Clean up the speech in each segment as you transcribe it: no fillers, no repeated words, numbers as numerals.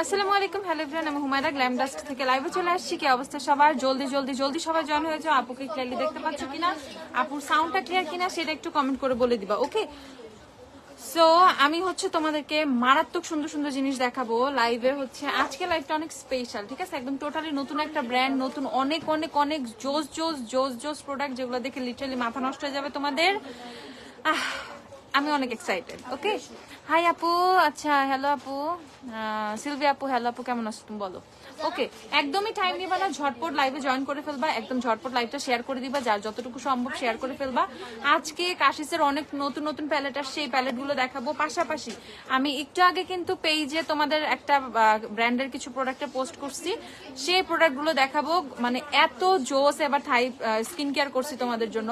আসসালামু আলাইকুম, hello everyone, আমি হুমায়রা গ্ল্যাম ডাস্ট থেকে লাইভে চলে আসছি। কি অবস্থা সবার? জলদি জলদি জলদি সবাই জয়েন হয়ে যাও। আপুকে ক্লিয়ারলি দেখতে পাচ্ছ কিনা, আপুর সাউন্ডটা ক্লিয়ার কিনা সেটা একটু কমেন্ট করে বলে দিবা, ওকে? সো আমি হচ্ছে তোমাদেরকে মারাত্মক সুন্দর সুন্দর জিনিস দেখাবো লাইভে। হচ্ছে আজকে লাইভটা অনেক স্পেশাল, ঠিক আছে? একদম টোটালি নতুন একটা ব্র্যান্ড, নতুন অনেক অনেক অনেক জোস জোস জোস জোস প্রোডাক্ট, যেগুলো দেখে লিটারালি মাথা নষ্ট হয়ে যাবে তোমাদের। আমি অনেক এক্সাইটেড, ওকে? হাই আপু, আচ্ছা হ্যালো আপু, সিলভি আপু, হ্যালো আপু, কেমন আছো তুমি বলো? ওকে, একদমই টাইম নিবা না, ঝটপট লাইভে জয়েন করে ফেলবা, একদম ঝটপট লাইভটা শেয়ার করে দিবা, যার যতটুকু সম্ভব শেয়ার করে ফেলবা। আজকে কাশিসের অনেক নতুন নতুন প্যালেট আসছে, সেই প্যালেটগুলো দেখাবো। পাশাপাশি আমি একটু আগে কিন্তু পেজে তোমাদের একটা ব্র্যান্ডের কিছু প্রোডাক্টে পোস্ট করছি, সেই প্রোডাক্টগুলো দেখাবো। মানে এত জোস এবার থাই স্কিন কেয়ার করছি তোমাদের জন্য,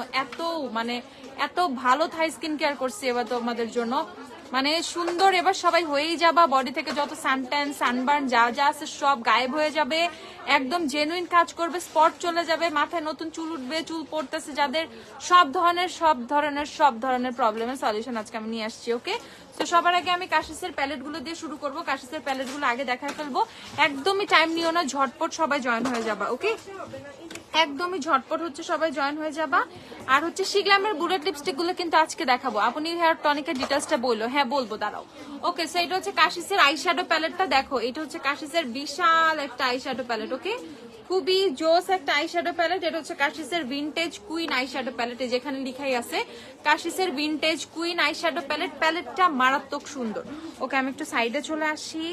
এত ভালো থাই স্কিন কেয়ার করছি এবার তোমাদের জন্য, মানে সুন্দর। এবার সবাই হয়েই যাবা, বডি থেকে যত সানট্যান সানবার্ন যা যা আছে সব গায়েব হয়ে যাবে, একদম জেনুইন কাজ করবে, স্পট চলে যাবে, মাথায় নতুন চুল উঠবে, চুল পড়তেছে যাদের, সব ধরনের প্রবলেমের সলিউশন আজকে আমি নিয়ে আসছি, ওকে? তো সবার আগে আমি কাশিসের প্যালেটগুলো দিয়ে শুরু করবো। কাশিসের প্যালেটগুলো আগে দেখায় ফেলবো, একদমই টাইম নিও না, ঝটপট সবাই জয়েন হয়ে যাবা, ওকে? একদমই ঝটপট হচ্ছে সবাই জয়েন হয়ে যাবা। আর হচ্ছে শিগ্লামের বুলেট লিপস্টিক গুলো কিন্তু আজকে দেখাবো। আপনি হেয়ার টনিকের ডিটেলসটা বললো, হ্যাঁ বলবো, দাঁড়াও। ওকে, সো এটা হচ্ছে কাশিসের আইশ্যাডো প্যালেটটা, দেখো এটা হচ্ছে কাশিসের বিশাল একটা আইশ্যাডো প্যালেট, ওকে? খুবই জোস একটা আইশ্যাডো প্যালেট। এটা হচ্ছে কাশিসের ভিনটেজ কুইন আইশ্যাডো প্যালেট, যেখানে লিখাই আছে কাশিসের ভিনটেজ কুইন আইশ্যাডো প্যালেট। প্যালেটটা মারাত্মক সুন্দর। ওকে, আমি একটু সাইডে চলে আসি,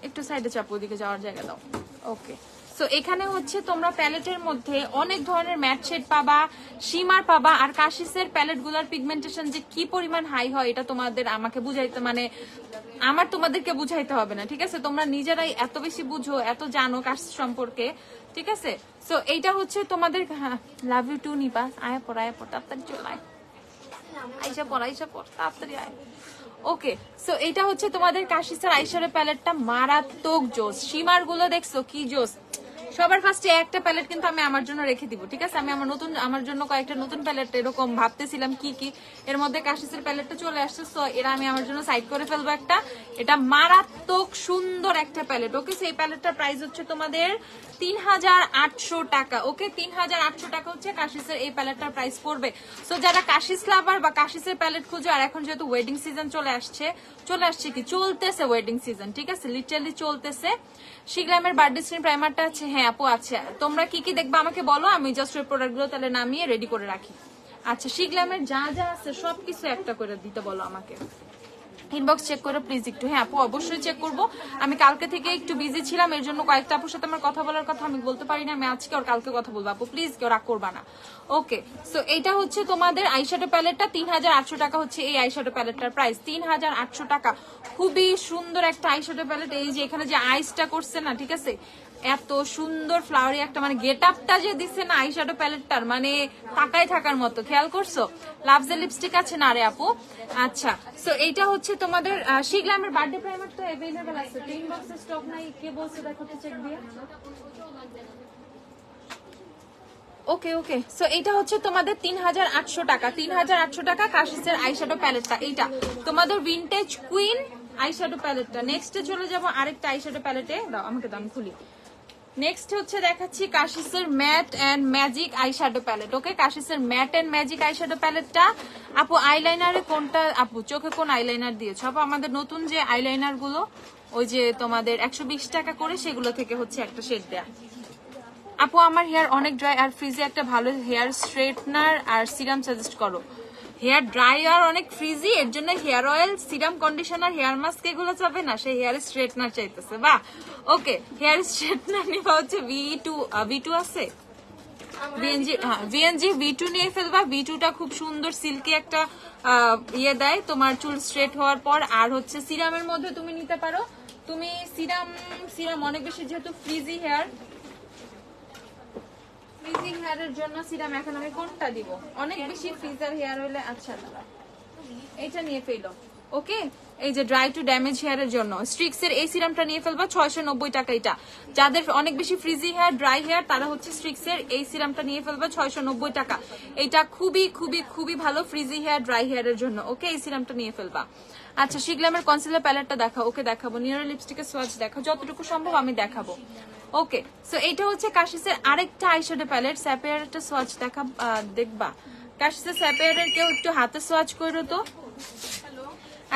একটু সাইডে চাপো, ওদিকে যাওয়ার জায়গা দাও, ওকে? তো এখানে হচ্ছে তোমরা প্যালেটের মধ্যে অনেক ধরনের ম্যাট শেড পাবা, শিমার পাবা। আর কাশিসের প্যালেট গুলার পিগমেন্টেশন যে কি পরিমাণ হাই হয় এটা তোমাদের আমাকে বুঝাইতে, মানে আমার তোমাদেরকে বুঝাইতে হবে না, ঠিক আছে? তোমরা নিজেরাই এত বেশি বুঝো, এত জানো কাশিস সম্পর্কে, ঠিক আছে? সো এইটা হচ্ছে তোমাদের, লাভ ইউ টু নিপা, আয়া পড় তাড়াতাড়ি চলে আয়, আইসা পড় তাড়াতাড়ি আয়। ওকে, সো এটা হচ্ছে তোমাদের কাশিসের আইশ্যাডো প্যালেটটা, মারাত্মক জোস। শিমার গুলো দেখছো কি জোস। সবার ফার্স্টে একটা প্যালেট কিন্তু আমি আমার জন্য রেখে দিব, ঠিক আছে? আমি আমার জন্য কয়েকটা নতুন প্যালেট এরকম ভাবতেছিলাম কি কি, এর মধ্যে কাশিসের প্যালেটটা চলে আসছে, সো এরা আমি আমার জন্য সাইড করে ফেলবো একটা। এটা মারাত্মক সুন্দর একটা প্যালেট, ওকে? সেই প্যালেটটার প্রাইস হচ্ছে তোমাদের ৩৮০০ টাকা, ওকে? ৩৮০০ টাকা হচ্ছে কাশিসের এই প্যালেটটার প্রাইস পড়বে। সো যারা কাশিস লাভার বা কাশিসের প্যালেট খুঁজো, আর এখন যেহেতু ওয়েডিং সিজন চলে আসছে কি চলতেছে ওয়েডিং সিজন, ঠিক আছে? লিটারালি চলতেছে। শিগ্রামের বার্থডে স্ক্রিন প্রাইমারটা আছে, হ্যাঁ আপু আছে। তোমরা কি কি দেখবা আমাকে বলো, আমি জাস্ট ওই প্রোডাক্টগুলো তাহলে নামিয়ে রেডি করে রাখি। আচ্ছা, শিগ্রামের যা যা আছে সবকিছু একটা করে দিতে বলো আমাকে। ইনবক্স চেক করো প্লিজ একটু। হ্যাঁ আপু, অবশ্যই চেক করবো। আমি কালকে থেকে একটু বিজি ছিলাম, এর জন্য কয়েকটা আপুর সাথে আমার কথা বলার কথা আমি বলতে পারি না। আমি আজকে আর কালকে কথা বলবো আপু, প্লিজ কেউ রাগ করবা না, ওকে? সো এইটা হচ্ছে তোমাদের আইশ্যাডো প্যালেটটা, ৩৮০০ টাকা হচ্ছে এই আইশ্যাডো প্যালেটটার প্রাইস, ৩৮০০ টাকা। খুবই সুন্দর একটা আইশ্যাডো প্যালেট। এই যে এখানে যে আইসটা করছে না, ঠিক আছে, এত সুন্দর ফ্লাওয়ারি একটা, মানে গেট আপটা যে দিচ্ছে না আইশ্যাডো প্যালেটটার, মানে তাকাই থাকার মতো। খেয়াল করছো? লাভজের লিপস্টিক আছে না রে আপু? আচ্ছা, সো এইটা হচ্ছে তোমাদের শিগ্লামের বার্থডে প্রাইমার তো अवेलेबल আছে, তিন বক্সে স্টক নাই, কে বলছে দেখো তো চেক দিয়ে। ওকে ওকে, সো এটা হচ্ছে তোমাদের ৩৮০০ টাকা, ৩৮০০ টাকা কাশিসের আইশ্যাডো প্যালেটটা। এইটা তোমাদের ভিনটেজ কুইন আইশ্যাডো প্যালেটটা। নেক্সটে চলে যাব আরেকটা আইশ্যাডো প্যালেটে, দাও আমাকে, দাম খুলি। নেক্সট হচ্ছে দেখাচ্ছি কাশিসের matte and magic eyeshadow palette, okay? কাশিসের ম্যাট এন্ড ম্যাজিক আইশ্যাডো প্যালেটটা। আপু আইলাইনারে কোনটা, আপু চোখে কোন আইলাইনার দিয়েছো? আপু আমাদের নতুন যে আইলাইনার গুলো, ওই যে তোমাদের 120 টাকা করে, সেগুলো থেকে হচ্ছে একটা শেড দেয়া। আপু আমার হেয়ার অনেক ড্রাই আর ফ্রিজি, একটা ভালো হেয়ার স্ট্রেটনার আর সিরাম সাজেস্ট করো। হেয়ার ড্রাই আর অনেক ফ্রিজি, এর জন্য hair oil, serum, conditioner, hair mask এগুলো চাবে না, সে হেয়ার স্ট্রেটনার চাইতেছে। বাহ, ওকে, হেয়ার স্ট্রেটনার নিবা হচ্ছে V2 আছে, ভিএনজি V2 নিয়ে ফেলবা। V2টা খুব সুন্দর সিল্কি একটা ইয়ে দেয় তোমার চুল স্ট্রেট হওয়ার পর। আর হচ্ছে সিরামের মধ্যে তুমি নিতে পারো, তুমি সিরাম অনেক বেশি, যেহেতু ফ্রিজি হেয়ারের জন্য সিরাম। এখন আমি কোনটা দিব, অনেক বেশি ফ্রিজার হেয়ার হলে, আচ্ছা দাদা এইটা নিয়ে ফেলো, ওকে, এই যে ড্রাই টু ড্যামেজ হেয়ারের জন্য স্ট্রিক্স এর এই সিরামটা নিয়ে ফেলবা 690 টাকা। এটা যাদের অনেক বেশি ফ্রিজি হেয়ার, ড্রাই হেয়ার, তারা হচ্ছে স্ট্রিক্স এর এই সিরামটা নিয়ে ফেলবা 690 টাকা। এটা খুবই খুবই খুবই ভালো ফ্রিজি হেয়ার, ড্রাই হেয়ারের জন্য। ওকে, এই সিরামটা নিয়ে ফেলবা। আচ্ছা, শিগ্লামের কনসিলার প্যালেটটা দেখাও। ওকে, দেখাবো। নিউরো লিপস্টিকের সোয়াচ দেখাও, যতটুকু সম্ভব আমি দেখাবো। ওকে, সো এটা হচ্ছে কাশিসের আরেকটা আইশ্যাডো প্যালেট। স্যাপিয়ারেরটা সোয়াচ দেখা দেখবা। কাশিসের স্যাপিয়ারের কেউ একটু হাতে সোয়াচ করো তো।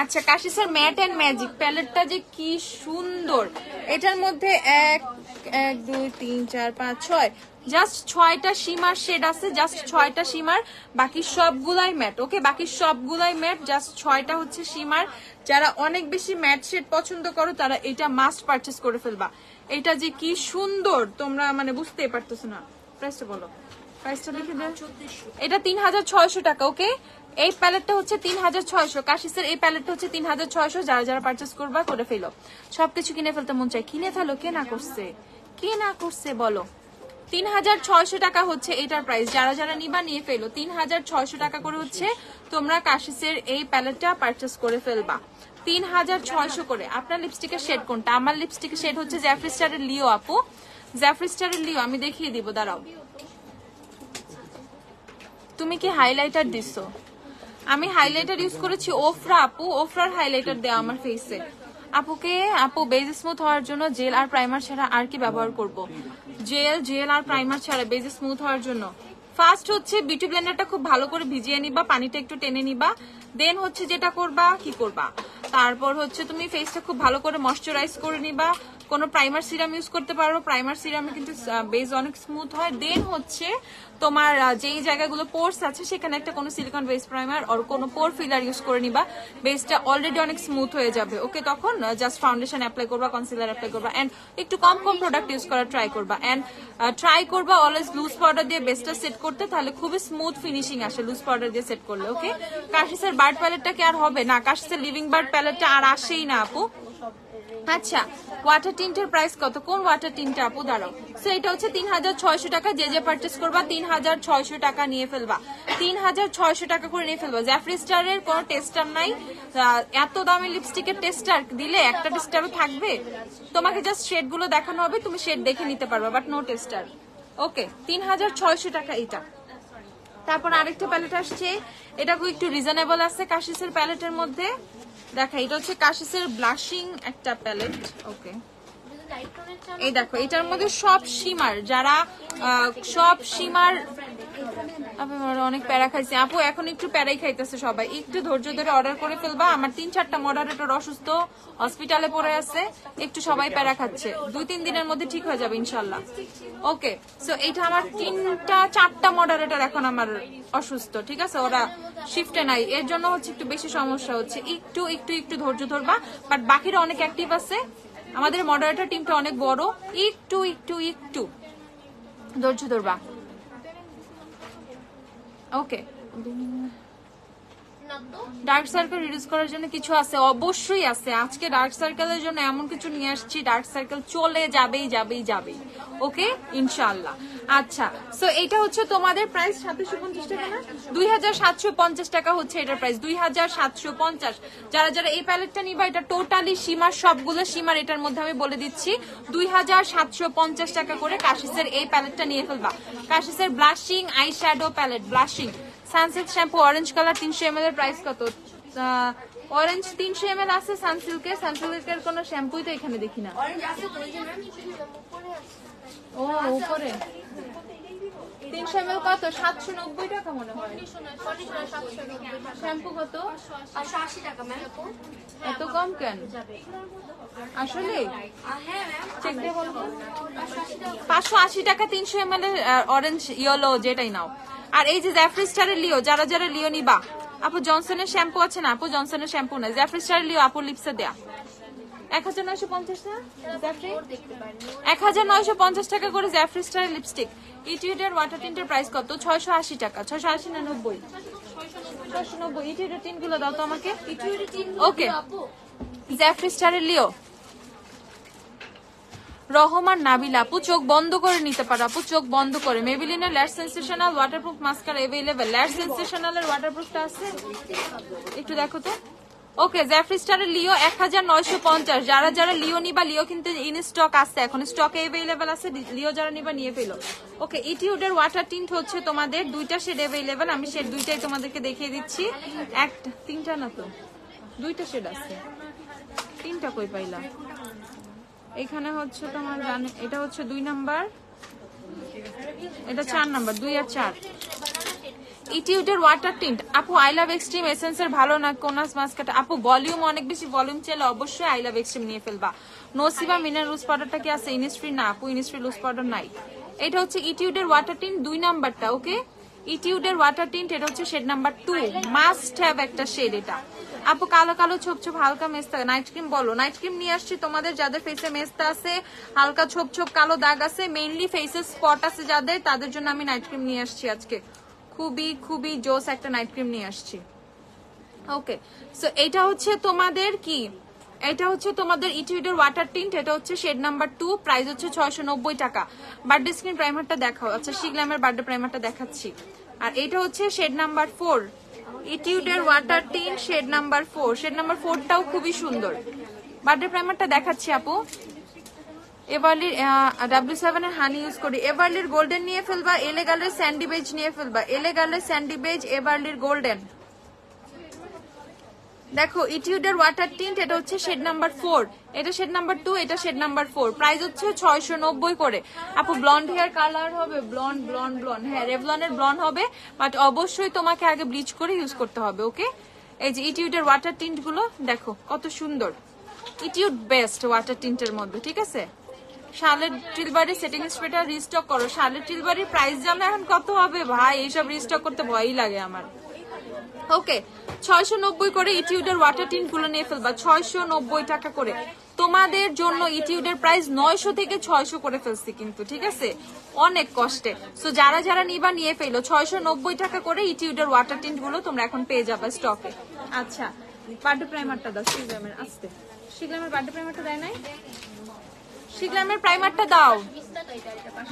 আচ্ছা, কাশিসের ম্যাট এন্ড ম্যাজিক প্যালেটটা যে কি সুন্দর। এটার মধ্যে 1 2 3 4 5 6 জাস্ট 6টা শিমার শেড আছে, জাস্ট 6টা শিমার, বাকি সবগুলাই ম্যাট। ওকে, বাকি সবগুলাই ম্যাট, জাস্ট 6টা হচ্ছে শিমার। যারা অনেক বেশি ম্যাট শেড পছন্দ করো তারা এটা মাস্ট পারচেজ করে ফেলবা। এটা যে কি সুন্দর তোমরা মানে বুঝতেই পারতেছো না। প্রাইসটা বলো, প্রাইসটা লিখে দাও। এটা 3600 টাকা। ওকে, এই প্যালেটটা হচ্ছে 3600। কাশিসের এই প্যালেটটা হচ্ছে 3600। যারা যারা পারচেজ করবা করে ফেলো। সবকিছু কিনে ফেলতে মন চাই, কিনে ফেলো। কে না করছে, কে না করছে বলো। 3600 টাকা হচ্ছে এটার প্রাইস। যারা যারা নিবা নিয়ে ফেলো। 3600 টাকা করে হচ্ছে তোমরা কাশিসের এই প্যালেটটা পারচেজ করে ফেলবা। 3600 করে। আপনার লিপস্টিকের শেড কোনটা? আমার লিপস্টিকের শেড হচ্ছে জ্যাফরি স্টারের লিও আপু। জ্যাফরি স্টারের লিও আমি দেখিয়ে দিব, দাঁড়াও। তুমি কি হাইলাইটার দিছো? আমি হাইলাইটার ইউজ করেছি ওফরা আপু। ওফরার হাইলাইটার দেওয়া আমার ফেসে। আপু বেজ স্মুথ হওয়ার জন্য জেল আর প্রাইমার ছাড়া আর কি ব্যবহার করব? জেল আর প্রাইমার ছাড়া বেজ স্মুথ হওয়ার জন্য ফার্স্ট হচ্ছে বিউটি ব্লেন্ডারটা খুব ভালো করে ভিজিয়ে নিবা, পানিটা একটু টেনে নিবা। দেন হচ্ছে যেটা করবা, কি করবা, তারপর হচ্ছে তুমি ফেসটা খুব ভালো করে ময়শ্চারাইজ করে নিবা। কোনো প্রাইমার সিরাম ইউজ করতে পারো, প্রাইমার সিরামে কিন্তু বেজ অনেক স্মুথ হয়। দেন হচ্ছে তোমার যেই জায়গাগুলো পোর্স আছে সেখানে একটা কোনো সিলিকন বেস প্রাইমার আর কোনো পোর ফিলার ইউজ করে নিবা। বেসটা অলরেডি অনেক স্মুথ হয়ে যাবে। ওকে, তখন জাস্ট ফাউন্ডেশন অ্যাপ্লাই করবা, কনসিলার অ্যাপ্লাই করবা, এন্ড একটু কম প্রোডাক্ট ইউজ করার ট্রাই করবা। এন্ড ট্রাই করবা অলওয়েজ লুজ পাউডার দিয়ে বেসটা সেট করতে, তাহলে খুবই স্মুথ ফিনিশিং আসে লুজ পাউডার দিয়ে সেট করলে। ওকে, কাশিসের বার্ড প্যালেটটা কি আর হবে না? কাশিসের লিভিং বার্ড প্যালেটটা আর আসেই না আপু। আচ্ছা, ওয়াটার টিন্টের প্রাইস কত? কোন ওয়াটার টিনটা আপু? দাঁড়াও। সো এটা হচ্ছে 3600 টাকা। যে যে পারচেস করবা 3600 টাকা নিয়ে ফেলবা। 3600 টাকা করে নিয়ে ফেলবা। জ্যাফরি স্টারের কোনো টেস্টার নাই। এত দামি লিপস্টিকের টেস্টার দিলে একটা টেস্টারও থাকবে? তোমাকে জাস্ট শেড গুলো দেখানো হবে, তুমি শেড দেখে নিতে পারবা, বাট নো টেস্টার। ওকে, 3600 টাকা এটা। তারপর আরেকটা প্যালেট আসছে, এটা একটু রিজনেবল আছে কাশিসের প্যালেটের মধ্যে। দেখা, এটা হচ্ছে কাশিসের ব্লাশিং একটা প্যালেট। ওকে, এই দেখো, এটার মধ্যে সব শিমার, যারা সব শিমার। অনেক প্যারা খাইছি আপু, এখন একটু প্যারাই খাইতেছে সবাই। একটু ধৈর্য ধরে অর্ডার করে ফেলবা। আমার 3-4টা মডারেটর অসুস্থ, হসপিটালে পড়ে আছে, একটু সবাই প্যারা খাচ্ছে। 2-3 দিনের মধ্যে ঠিক হয়ে যাবে ইনশাল্লাহ। ওকে, সো এটা আমার 3-4টা মডারেটর এখন আমার অসুস্থ, ঠিক আছে, ওরা শিফটে নাই, এর জন্য হচ্ছে একটু বেশি সমস্যা হচ্ছে। একটু একটু একটু ধৈর্য ধরবা, বাট বাকিরা অনেক অ্যাক্টিভ আছে। আমাদের মডারেটর টিমটা অনেক বড়, একটু একটু একটু ধৈর্য ধরবা। ওকে, ডার্ক সার্কেল রিডিউস করার জন্য কিছু আছে? অবশ্যই আছে। আজকে ডার্ক সার্কেলের জন্য এমন কিছু নিয়ে আসছি, ডার্ক সার্কেল চলে যাবেই যাবেই যাবেই। ওকে, ইনশাআল্লাহ। আচ্ছা, সো এটা হচ্ছে তোমাদের প্রাইস 750 টাকা না? 2750 টাকা হচ্ছে এটার প্রাইস, 2750। যারা যারা এই প্যালেটটা নিবা, এটা টোটালি সীমার, সবগুলো সীমার, এটার মধ্যে আমি বলে দিচ্ছি 2750 টাকা করে কাশিসের এই প্যালেটটা নিয়ে ফেলবা। কাশিসের blushing eye shadow palette, blushing Sunsilk shampoo orange colour 300 ml এর প্রাইস কত? অরেঞ্জ 300 ml আছে সানসিল্কের। সানসিল্কের কোনো শ্যাম্পুই তো এখানে দেখি না। ও উপরে 300 ml কত? 790 টাকা মনে হয়। শ্যাম্পু কত? 580 টাকা ম্যাম। এত কম কেন আসলে? চেক দিয়ে বলো। 580 টাকা 300 ml এর অরেঞ্জ ইয়েলো যেটাই নাও। আর এই যে জ্যাফরি স্টারের লিও, যারা যারা লিও নিবা, আপু জনসনের শ্যাম্পু আছে না? আপু জনসনের শ্যাম্পু না, জ্যাফরি স্টারের লিও আপু লিপসে দেয়া 1950 না? জ্যাফরি 1950 টাকা করে জ্যাফরি স্টারের লিপস্টিক। ইটিউডের ওয়াটার টিন্টের প্রাইস কত? 680 টাকা। 680 না 90? 690। ইটিউডের টিন গুলো দাও তো আমাকে। ওকে, জ্যাফরি স্টারের লিও। রহমান নাবিল আপু, চোখ বন্ধ করে নিতে পারো আপু, চোখ বন্ধ করে। মেবিলিনের ল্যাশ সেন্সেশনাল ওয়াটারপ্রুফ মাস্কারা अवेलेबल। ল্যাশ সেন্সেশনাল এর ওয়াটারপ্রুফটা আছে, একটু দেখো তো। ওকে, জেফরি স্টারের লিও 1950। যারা যারা লিও নিবা, লিও কিন্তু ইন স্টক আছে, এখন স্টকে अवेलेबल আছে, লিও যারা নিবা নিয়ে ফেলো। ওকে, ইটিউডের ওয়াটার টিন্ট হচ্ছে তোমাদের দুইটা শেড अवेलेबल, আমি শেড দুইটাই তোমাদেরকে দেখিয়ে দিচ্ছি। একটা, তিনটা না তো, দুইটা শেড আছে, তিনটা কই পাইলা? এখানে হচ্ছে তোমার জানে, এটা হচ্ছে 2 নাম্বার, এটা 4 নাম্বার, 2 আর 4। ইটিউডের ওয়াটার টিন্ট আপু, আই লাভ এক্সট্রিম এসেন্সের ভালো না কোনাস মাস্কাটা? আপু ভলিউম অনেক বেশি, ভলিউম চাইলে অবশ্যই আই লাভ এক্সট্রিম নিয়ে ফেলবা। নসিবা মিনারেল লুজ পাউডারটা কি আছে? ইনিস্ট্রি না আপু, ইনিস্ট্রি লুজ পাউডার নাই। এটা হচ্ছে ইটিউডের ওয়াটার টিন্ট 2 নাম্বারটা। ওকে, ইটিউডের ওয়াটার টিন্ট, এটা হচ্ছে শেড নাম্বার 2, মাস্ট হ্যাভ একটা শেড এটা। আপু কালো কালো ছোপ ছোপ হালকা মেস্তা নাইট ক্রিম বলো। নাইট ক্রিম নিয়ে আসছি তোমাদের যাদের ফেসে মেস্তা আছে, হালকা ছোপ ছোপ কালো দাগ আছে, মেইনলি ফেসে স্পট আছে যাদের, তাদের জন্য আমি নাইট ক্রিম নিয়ে আসছি আজকে। খুবই খুবই জোস একটা নাইট ক্রিম নিয়ে আসছি। ওকে, সো এটা হচ্ছে তোমাদের কি, এটা হচ্ছে তোমাদের ইটিউডের ওয়াটার টিন্ট, এটা হচ্ছে শেড নাম্বার 2, প্রাইস হচ্ছে 690 টাকা। বার্থডে স্ক্রিন প্রাইমারটা দেখাও। আচ্ছা, শিগ্লামের বার্থডে প্রাইমারটা দেখাচ্ছি। আর এটা হচ্ছে শেড নাম্বার 4, ইটিউডের water tint shade number 4। Shade number 4টাও খুবই সুন্দর। বার্থডে প্রাইমারটা দেখাচ্ছি আপু। এভারলির W7 এর হানি ইউজ করি। এভারলির গোল্ডেন নিয়ে ফেলবা, এলেগালের স্যান্ডি বেজ নিয়ে ফেলবা, এলেগালের স্যান্ডি বেজ, এভারলির গোল্ডেন। দেখো ইটিউডের ওয়াটার টিন্ট, এটা হচ্ছে শেড নাম্বার 4, এটা শেড নাম্বার 2, এটা শেড নাম্বার 4, প্রাইস হচ্ছে 690 করে। আপু ব্লন্ড হেয়ার কালার হবে? ব্লন্ড ব্লন্ড ব্লন্ড, হ্যাঁ রেভলনের ব্লন্ড হবে, বাট অবশ্যই তোমাকে আগে ব্লিচ করে ইউজ করতে হবে। ওকে, এই যে ইটিউডের ওয়াটার টিন্ট গুলো দেখো কত সুন্দর, ইটিউড বেস্ট ওয়াটার টিন্টের মধ্যে, ঠিক আছে। শার্লেট টিলবারি সেটিং স্প্রেটা রিস্টক করো। শার্লেট টিলবারির প্রাইস জানো এখন কত হবে ভাই? এইসব রিস্টক করতে ভয়ই লাগে আমার। ওকে, 690 করে ইটিউডের ওয়াটার টিন্ট গুলো নিয়ে ফেলবা, 690 টাকা করে। তোমাদের জন্য ইটিউডের প্রাইস 900 থেকে 600 করে ফেলছি কিন্তু, ঠিক আছে, অনেক কষ্টে। সো যারা যারা নিবা নিয়ে ফেলো, 690 টাকা করে ইটিউডের ওয়াটার টিন্ট গুলো তোমরা এখন পেয়ে যাবে স্টকে। আচ্ছা, বার্থডে প্রাইমারটা দাও শিগ্রামের, আসতে শিগ্রামের বার্থডে প্রাইমারটা দেয় নাই? শিগ্রামের প্রাইমারটা দাও,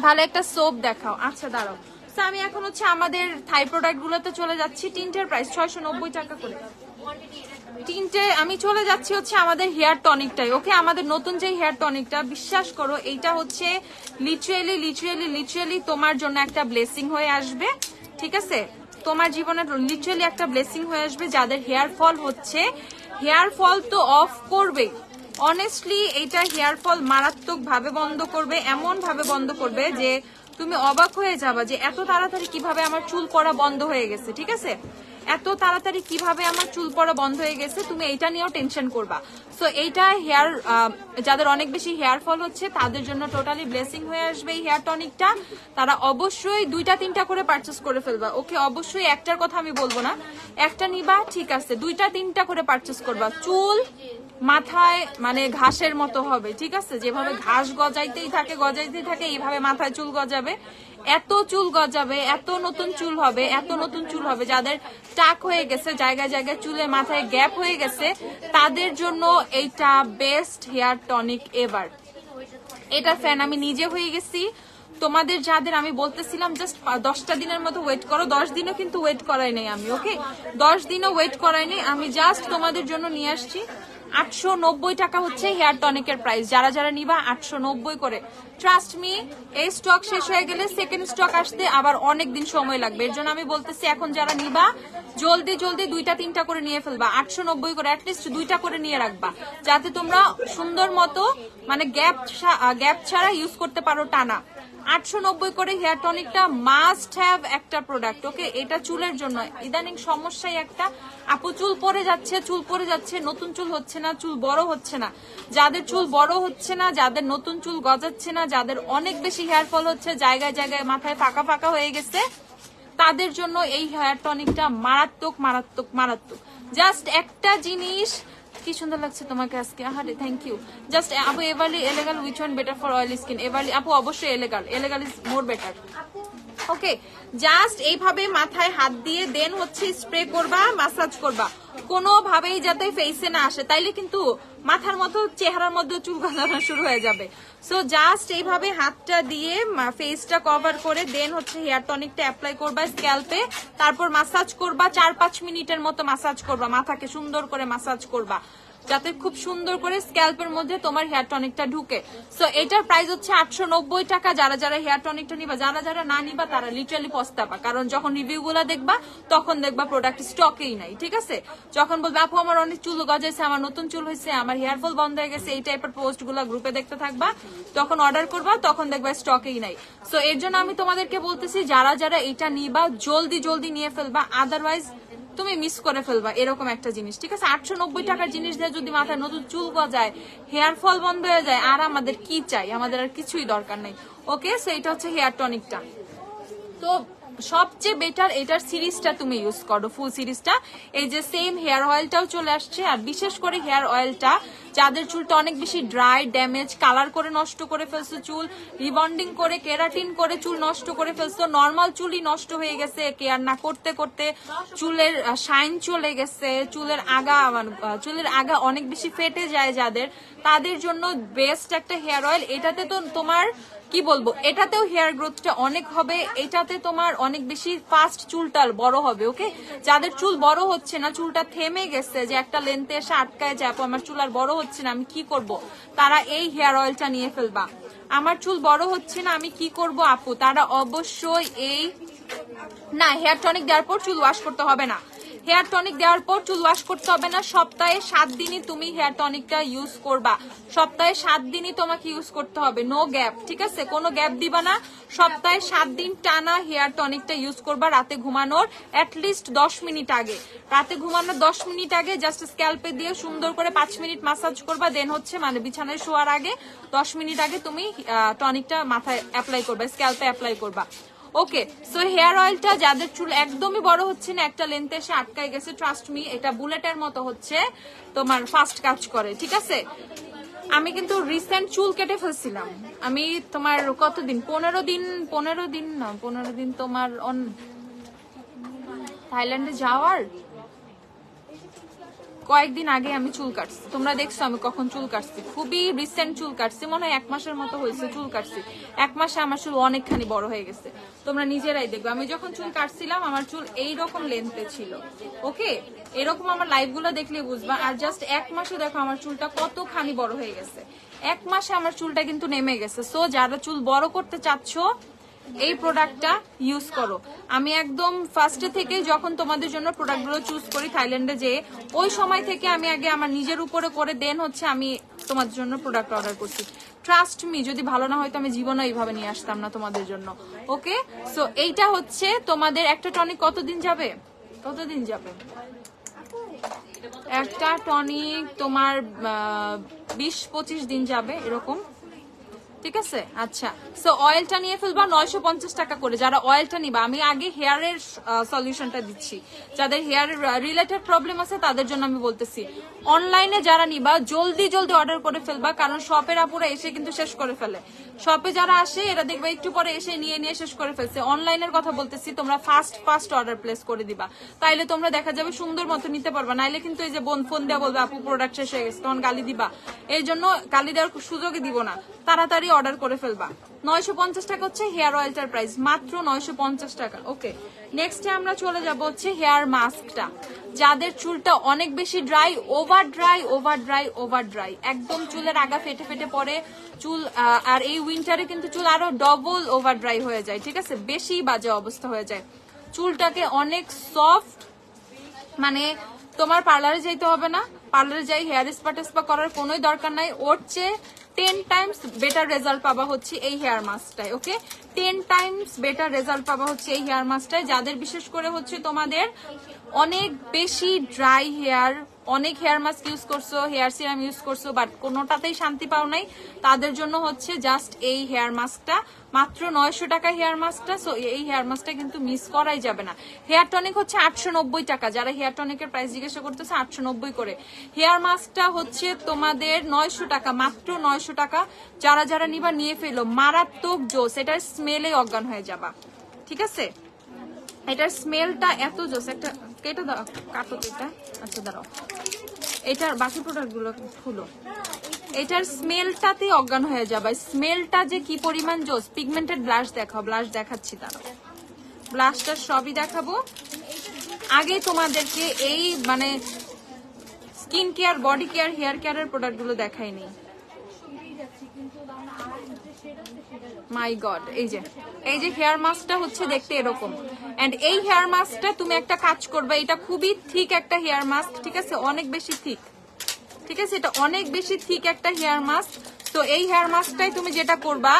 ভালো একটা সোপ দেখাও। আচ্ছা দাঁড়াও, আমি এখন হচ্ছে আমাদের থাই প্রোডাক্ট গুলোতে চলে যাচ্ছি। টিন্টের প্রাইস 690 টাকা করে। টিন্টে আমি চলে যাচ্ছি হচ্ছে আমাদের হেয়ার টনিকটাই। ওকে, আমাদের নতুন যে হেয়ার টনিকটা, বিশ্বাস করো এইটা হচ্ছে লিটারেলি লিটারেলি লিটারেলি তোমার জন্য একটা ব্লেসিং হয়ে আসবে, ঠিক আছে। তোমার জীবনে লিটারেলি একটা ব্লেসিং হয়ে আসবে। যাদের হেয়ার ফল হচ্ছে, হেয়ার ফল তো অফ করবে, অনেস্টলি এইটা হেয়ার ফল মারাত্মক ভাবে বন্ধ করবে, এমন ভাবে বন্ধ করবে যে তুমি অবাক হয়ে যাবা যে এত তাড়াতাড়ি কিভাবে আমার চুল পড়া বন্ধ হয়ে গেছে, ঠিক আছে, এত তাড়াতাড়ি কিভাবে আমার চুল পড়া বন্ধ হয়ে গেছে, তুমি এইটা নিয়েও টেনশন করবা। সো এইটা হেয়ার, যাদের অনেক বেশি হেয়ার ফল হচ্ছে তাদের জন্য টোটালি ব্লেসিং হয়ে আসবে এই হেয়ার টনিকটা। তারা অবশ্যই 2টা 3টা করে পারচেস করে ফেলবা। ওকে, অবশ্যই একটার কথা আমি বলবো না, একটা নিবা ঠিক আছে, 2টা 3টা করে পারচেস করবা। চুল মাথায় মানে ঘাসের মতো হবে, ঠিক আছে, যেভাবে ঘাস গজাইতেই থাকে এইভাবে মাথায় চুল গজাবে, এত চুল গজাবে, এত নতুন চুল হবে, এত নতুন চুল হবে। যাদের টাক হয়ে গেছে, জায়গায় জায়গায় চুলে মাথায় গ্যাপ হয়ে গেছে, তাদের জন্য এইটা বেস্ট হেয়ার টনিক এভার। এটা ফ্যান আমি নিজে হয়ে গেছি। তোমাদের যাদের আমি বলতেছিলাম জাস্ট 10টা দিনের মতো ওয়েট করো, 10 দিনও কিন্তু ওয়েট করাই নাই আমি। ওকে, 10 দিনও ওয়েট করাই নাই আমি, জাস্ট তোমাদের জন্য নিয়ে আসছি। 890 টাকা হচ্ছে হেয়ার টনিকের প্রাইস। যারা যারা নিবা 890 করে। ট্রাস্ট মি, এই স্টক শেষ হয়ে গেলে সেকেন্ড স্টক আসতে আবার অনেক দিন সময় লাগবে। এর জন্য আমি বলতেছি এখন যারা নিবা জলদি জলদি 2টা 3টা করে নিয়ে ফেলবা। 890 করে, অ্যাটলিস্ট 2টা করে নিয়ে রাখবা, যাতে তোমরা সুন্দর মতো মানে গ্যাপ ছাড়া ইউজ করতে পারো টানা। 890 করে হেয়ার টনিকটা মাস্ট হ্যাভ একটা প্রোডাক্ট। ওকে, এটা চুলের জন্য ইদানিং সমস্যাই একটা, আপু চুল পড়ে যাচ্ছে, নতুন চুল হচ্ছে না, চুল বড় হচ্ছে না। যাদের চুল বড় হচ্ছে না, যাদের নতুন চুল গজাচ্ছে না, যাদের অনেক বেশি হেয়ার ফল হচ্ছে, জায়গায় জায়গায় মাথায় ফাঁকা ফাঁকা হয়ে গেছে, তাদের জন্য এই হেয়ার টনিকটা মারাত্মক মারাত্মক মারাত্মক। জাস্ট একটা জিনিস, কি সুন্দর লাগছে তোমাকে আজকে, আহারে থ্যাংক ইউ। জাস্ট আপু Everly Elegal which one better for oily skin? Everly আপু অবশ্যই Elegal is more better. Okay, just এইভাবে মাথায় হাত দিয়ে দেন হচ্ছে স্প্রে করবা, মাসাজ করবা, কোনোভাবেই যাতে ফেসে না আসে, তাইলে কিন্তু মাথার মতো চেহারার মধ্যে চুল গজানো শুরু হয়ে যাবে। সো জাস্ট এইভাবে হাতটা দিয়ে ফেসটা কভার করে দেন হচ্ছে হেয়ার টনিকটা অ্যাপ্লাই করবা স্ক্যাল্পে, তারপর মাসাজ করবা, 4-5 মিনিটের মতো মাসাজ করবা, মাথাকে সুন্দর করে মাসাজ করবা যাতে খুব সুন্দর করে স্ক্যাল্পের মধ্যে তোমার হেয়ার টনিকটা ঢুকে। সো এটার প্রাইস হচ্ছে 890 টাকা। যারা যারা হেয়ার টনিকটা নিবা, যারা যারা না নিবা তারা লিটারালি পস্তাবা, কারণ যখন রিভিউ গুলা দেখবা তখন দেখবা প্রোডাক্ট স্টকেই নাই, ঠিক আছে? যখন বলবে আপু আমার অনেক চুল গজাইছে, আমার নতুন চুল হয়েছে, আমার হেয়ার ফল বন্ধ হয়ে গেছে, এই টাইপের পোস্ট গুলা গ্রুপে দেখতে থাকবা, তখন অর্ডার করবা, তখন দেখবা স্টকেই নাই। সো এর জন্য আমি তোমাদেরকে বলতেছি যারা যারা এটা নিবা জলদি জলদি নিয়ে ফেলবা, আদারওয়াইজ তুমি মিস করে ফেলবা এরকম একটা জিনিস, ঠিক আছে? 890 টাকার জিনিস দিয়ে যদি মাথায় নতুন চুল গজায়, হেয়ার ফল বন্ধ হয়ে যায়, আর আমাদের কি চাই? আমাদের আর কিছুই দরকার নেই। ওকে, সো এটা হচ্ছে হেয়ার টনিকটা। তো সবচেয়ে বেটার এটার সিরিজটা তুমি ইউজ করো, ফুল সিরিজটা। এই যে সেম হেয়ার অয়েলটাও চলে আসছে, আর বিশেষ করে হেয়ার অয়েলটা যাদের চুলটা অনেক বেশি ড্রাই, ড্যামেজ, কালার করে নষ্ট করে ফেলছো চুল, রিবন্ডিং করে, কেরাটিন করে চুল নষ্ট করে ফেলছো, নর্মাল চুলই নষ্ট হয়ে গেছে কেয়ার না করতে করতে, চুলের শাইন চলে গেছে, চুলের আগা অনেক বেশি ফেটে যায় যাদের, তাদের জন্য বেস্ট একটা হেয়ার অয়েল। এটাতে তো তোমার কি বলবো, এটাতেও হেয়ার গ্রোথটা অনেক হবে, এটাতে তোমার অনেক বেশি ফাস্ট চুলটা বড় হবে। ওকে, যাদের চুল বড় হচ্ছে না, চুলটা থেমে গেছে, যে একটা লেন্থে এসে আটকায় যায়, আপু আমার চুল আর বড় হচ্ছে না আমি কি করব, তারা এই হেয়ার অয়েলটা নিয়ে ফেলবা। আমার চুল বড় হচ্ছে না আমি কি করব আপু, তারা অবশ্যই এই, না হেয়ার টনিক দেওয়ার পর চুল ওয়াশ করতে হবে না, হেয়ার টনিক দেওয়ার পর চুল ওয়াশ করতে হবে না, সপ্তাহে 7 দিনই তুমি হেয়ার টনিকটা ইউজ করবা, সপ্তাহে 7 দিনই তোমাকে ইউজ করতে হবে, নো গ্যাপ, ঠিক আছে? কোনো গ্যাপ দিবা না, সপ্তাহে 7 দিন টানা হেয়ার টনিকটা ইউজ করবা। রাতে ঘুমানোর অ্যাটলিস্ট 10 মিনিট আগে, রাতে ঘুমানোর 10 মিনিট আগে জাস্ট স্ক্যাল্পে দিয়ে সুন্দর করে 5 মিনিট মাসাজ করবা, দেন হচ্ছে মানে বিছানায় শোয়ার আগে 10 মিনিট আগে তুমি টনিকটা মাথায় অ্যাপ্লাই করবা, স্ক্যাল্পে অ্যাপ্লাই করবা। ওকে, সো হেয়ার অয়েলটা যাদের চুল একদমই বড় হচ্ছে না, একটা লেন্থে এসে আটকায় গেছে, ট্রাস্ট মি এটা বুলেটের মতো হচ্ছে তোমার ফাস্ট কাজ করে, ঠিক আছে? আমি কিন্তু রিসেন্ট চুল কেটে ফেলছিলাম, আমি তোমার কতদিন 15 দিন তোমার থাইল্যান্ডে যাওয়ার কয়েকদিন আগে আমি চুল কাটছি, তোমরা দেখছো আমি কখন চুল কাটছি, খুবই রিসেন্ট চুল কাটছি, মনে হয় 1 মাসের মতো হয়েছে চুল কাটছি, 1 মাসে আমার চুল অনেকখানি বড় হয়ে গেছে, তোমরা নিজেরাই দেখবে। আমি যখন চুল কাটছিলাম আমার চুল এইরকম লেন্থে ছিল, ওকে, এরকম আমার লাইভ গুলো দেখলে বুঝবা। আর জাস্ট 1 মাসে দেখো আমার চুলটা কতখানি বড় হয়ে গেছে, 1 মাসে আমার চুলটা কিন্তু নেমে গেছে। সো যারা চুল বড় করতে চাচ্ছ এই প্রোডাক্টটা ইউজ করো। আমি একদম ফার্স্টে থেকে যখন তোমাদের জন্য প্রোডাক্টগুলো চুজ করি থাইল্যান্ডে যে, ওই সময় থেকে আমি আগে আমার নিজের উপরে করে দেন হচ্ছে আমি তোমাদের জন্য প্রোডাক্ট অর্ডার করছি। ট্রাস্ট মি, যদি ভালো না হয়তো আমি জীবনে এইভাবে নিয়ে আসতাম না তোমাদের জন্য। ওকে, সো এইটা হচ্ছে তোমাদের একটা টনিক কতদিন যাবে, একটা টনিক তোমার 20-25 দিন যাবে এরকম, ঠিক আছে? আচ্ছা, সো অয়েলটা নিয়ে ফেলবা 950 টাকা করে। যারা অয়েলটা নিবা, আমি আগে হেয়ারের সলিউশনটা দিচ্ছি, যাদের হেয়ার রিলেটেড প্রবলেম আছে তাদের জন্য আমি বলতেছি। অনলাইনে যারা নিবা জলদি জলদি অর্ডার করে ফেলবা, কারণ শপের আপুরা এসে কিন্তু শেষ করে ফেলে, শপে যারা আসে এরা দেখবা একটু পরে এসে নিয়ে শেষ করে ফেলছে। অনলাইনের কথা বলতেছি, তোমরা ফাস্ট অর্ডার প্লেস করে দিবা, তাইলে তোমরা দেখা যাবে সুন্দর মতো নিতে পারবা। নাইলে কিন্তু এই যে বোন ফোন দেওয়া বলবে আপু প্রোডাক্ট শেষ হয়ে গেছে, তখন গালি দিবা, এই জন্য গালি দেওয়ার সুযোগই দিব না, তাড়াতাড়ি অর্ডার করে ফেলবা। 950 টাকা হচ্ছে হেয়ার অয়েলটার প্রাইস, মাত্র 950 টাকা। ওকে, নেক্সটে আমরা চলে যাব হচ্ছে হেয়ার মাস্কটা। যাদের চুলটা অনেক বেশি ড্রাই, ওভার ড্রাই, একদম চুলের আগা ফেটে ফেটে পড়ে চুল, আর এই উইন্টারে কিন্তু চুল আরো ডবল ওভার ড্রাই হয়ে যায়, ঠিক আছে? বেশি বাজে অবস্থা হয়ে যায়, চুলটাকে অনেক সফট, মানে তোমার পার্লারে যাইতে হবে না, পার্লারে যাই হেয়ার স্পা করার কোনোই দরকার নাই, ওর চেয়ে 10 টাইমস বেটার রেজাল্ট পাবা হচ্ছে এই হেয়ার মাস্কটায়। ওকে, 10 টাইমস বেটার রেজাল্ট পাবা হচ্ছে এই হেয়ার মাস্কটায়। যাদের বিশেষ করে হচ্ছে তোমাদের অনেক বেশি ড্রাই হেয়ার, অনেক হেয়ার মাস্ক ইউজ করছো, হেয়ার সিরাম ইউজ করছো, বাট কোনোটাতেই শান্তি পাও নাই, তাদের জন্য হচ্ছে জাস্ট এই হেয়ার মাস্কটা, মাত্র 900 টাকা হেয়ার মাস্কটা। সো এই হেয়ার মাস্কটা কিন্তু মিস করাই যাবে না। হেয়ার টনিক হচ্ছে 890 টাকা, যারা হেয়ার টনিকের প্রাইস জিজ্ঞাসা করতেছে 890 করে, হেয়ার মাস্কটা হচ্ছে তোমাদের 900 টাকা, মাত্র 900 টাকা। যারা যারা নিবা নিয়ে ফেলো, মারাত্মক জোস, এটার স্মেলে অজ্ঞান হয়ে যাবা, ঠিক আছে? এটার স্মেলটা এত জোস, একটা কেটে দাও, কাটো এটা। আচ্ছা দাঁড়াও, এটার বাকি প্রোডাক্ট গুলো খুলো। এটার স্মেলটাতে অজ্ঞান হয়ে যাবে, স্মেলটা যে কি পরিমাণ জোস। পিগমেন্টেড ব্লাশ দেখাও, ব্লাশ দেখাচ্ছি, দাঁড়াও ব্লাশটা সবই দেখাবো। আগে তোমাদেরকে এই মানে skin care, body care, hair কেয়ারের প্রোডাক্ট গুলো দেখাইনি। মাই গড, এই যে হেয়ার মাস্কটা হচ্ছে দেখতে এরকম। এন্ড এই হেয়ার মাস্কটা তুমি একটা কাজ করবে, এটা খুবই থিক একটা হেয়ার মাস্ক, ঠিক আছে? অনেক বেশি থিক, ঠিক আছে? এটা অনেক বেশি থিক একটা হেয়ার মাস্ক। তো এই হেয়ার মাস্কটাই তুমি যেটা করবা,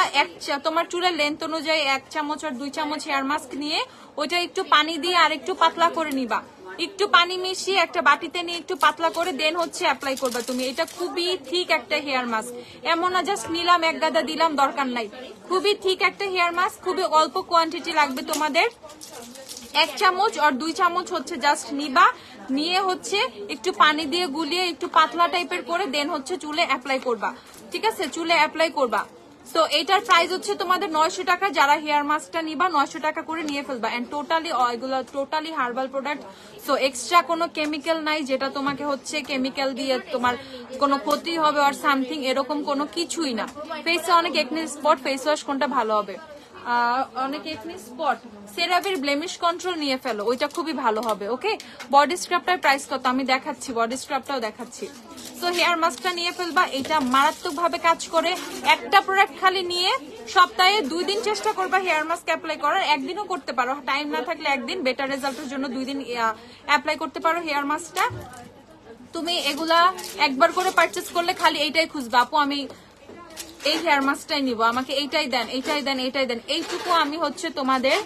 তোমার চুলের লেন্থ অনুযায়ী 1 চামচ আর 2 চামচ হেয়ার মাস্ক নিয়ে ওইটা একটু পানি দিয়ে আর একটু পাতলা করে নিবা। একটু পানি মিশিয়ে একটা বাটিতে নিয়ে একটু পাতলা করে দেন হচ্ছে অ্যাপ্লাই করবা তুমি। এটা খুবই ঠিক একটা হেয়ার মাস্ক, এমন না জাস্ট নিলাম এক গাদা দিলাম, দরকার নাই। খুবই ঠিক একটা হেয়ার মাস্ক, খুবই অল্প কোয়ান্টিটি লাগবে তোমাদের। 1 চামচ আর 2 চামচ হচ্ছে জাস্ট নিবা, নিয়ে হচ্ছে একটু পানি দিয়ে গুলিয়ে একটু পাতলা টাইপের করে দেন হচ্ছে চুলে অ্যাপ্লাই করবা, ঠিক আছে? চুলে অ্যাপ্লাই করবা। সো এটার প্রাইস হচ্ছে তোমাদের 900 টাকা। যারা হেয়ার মাস্কটা নিবা 900 টাকা করে নিয়ে ফেলবা। এন্ড টোটালি এগুলো totally herbal product, so extra কোনো কেমিক্যাল নাই যেটা তোমাকে হচ্ছে কেমিক্যাল দিয়ে তোমার কোনো ক্ষতি হবে আর সামথিং, এরকম কোনো কিছুই না। ফেসে অনেক একনি স্পট, ফেস ওয়াশ কোনটা ভালো হবে? অনেক একনি স্পট, সেরাভির ব্লেমিশ কন্ট্রোল নিয়ে ফেলো, ওইটা খুবই ভালো হবে। ওকে, বডি স্ক্রাবটার প্রাইস কত আমি দেখাচ্ছি, বডি স্ক্রাবটাও দেখাচ্ছি। তো হেয়ার মাস্কটা নিয়ে ফেলবা, এটা মারাত্মক ভাবে কাজ করে। একটা প্রোডাক্ট খালি নিয়ে সপ্তাহে 2 দিন চেষ্টা করবা হেয়ার মাস্ক অ্যাপ্লাই করার। একদিনও করতে পারো, টাইম না থাকলে একদিন, বেটার রেজাল্টের জন্য 2 দিন অ্যাপ্লাই করতে পারো হেয়ার মাস্কটা। তুমি এগুলা একবার করে পারচেস করলে খালি এইটাই খুঁজবা, আপু আমি এই হেয়ার মাস্কটাই নিব, আমাকে এইটাই দেন, এইটাই দেন, এইটাই দেন। এইটুকু আমি হচ্ছে তোমাদের,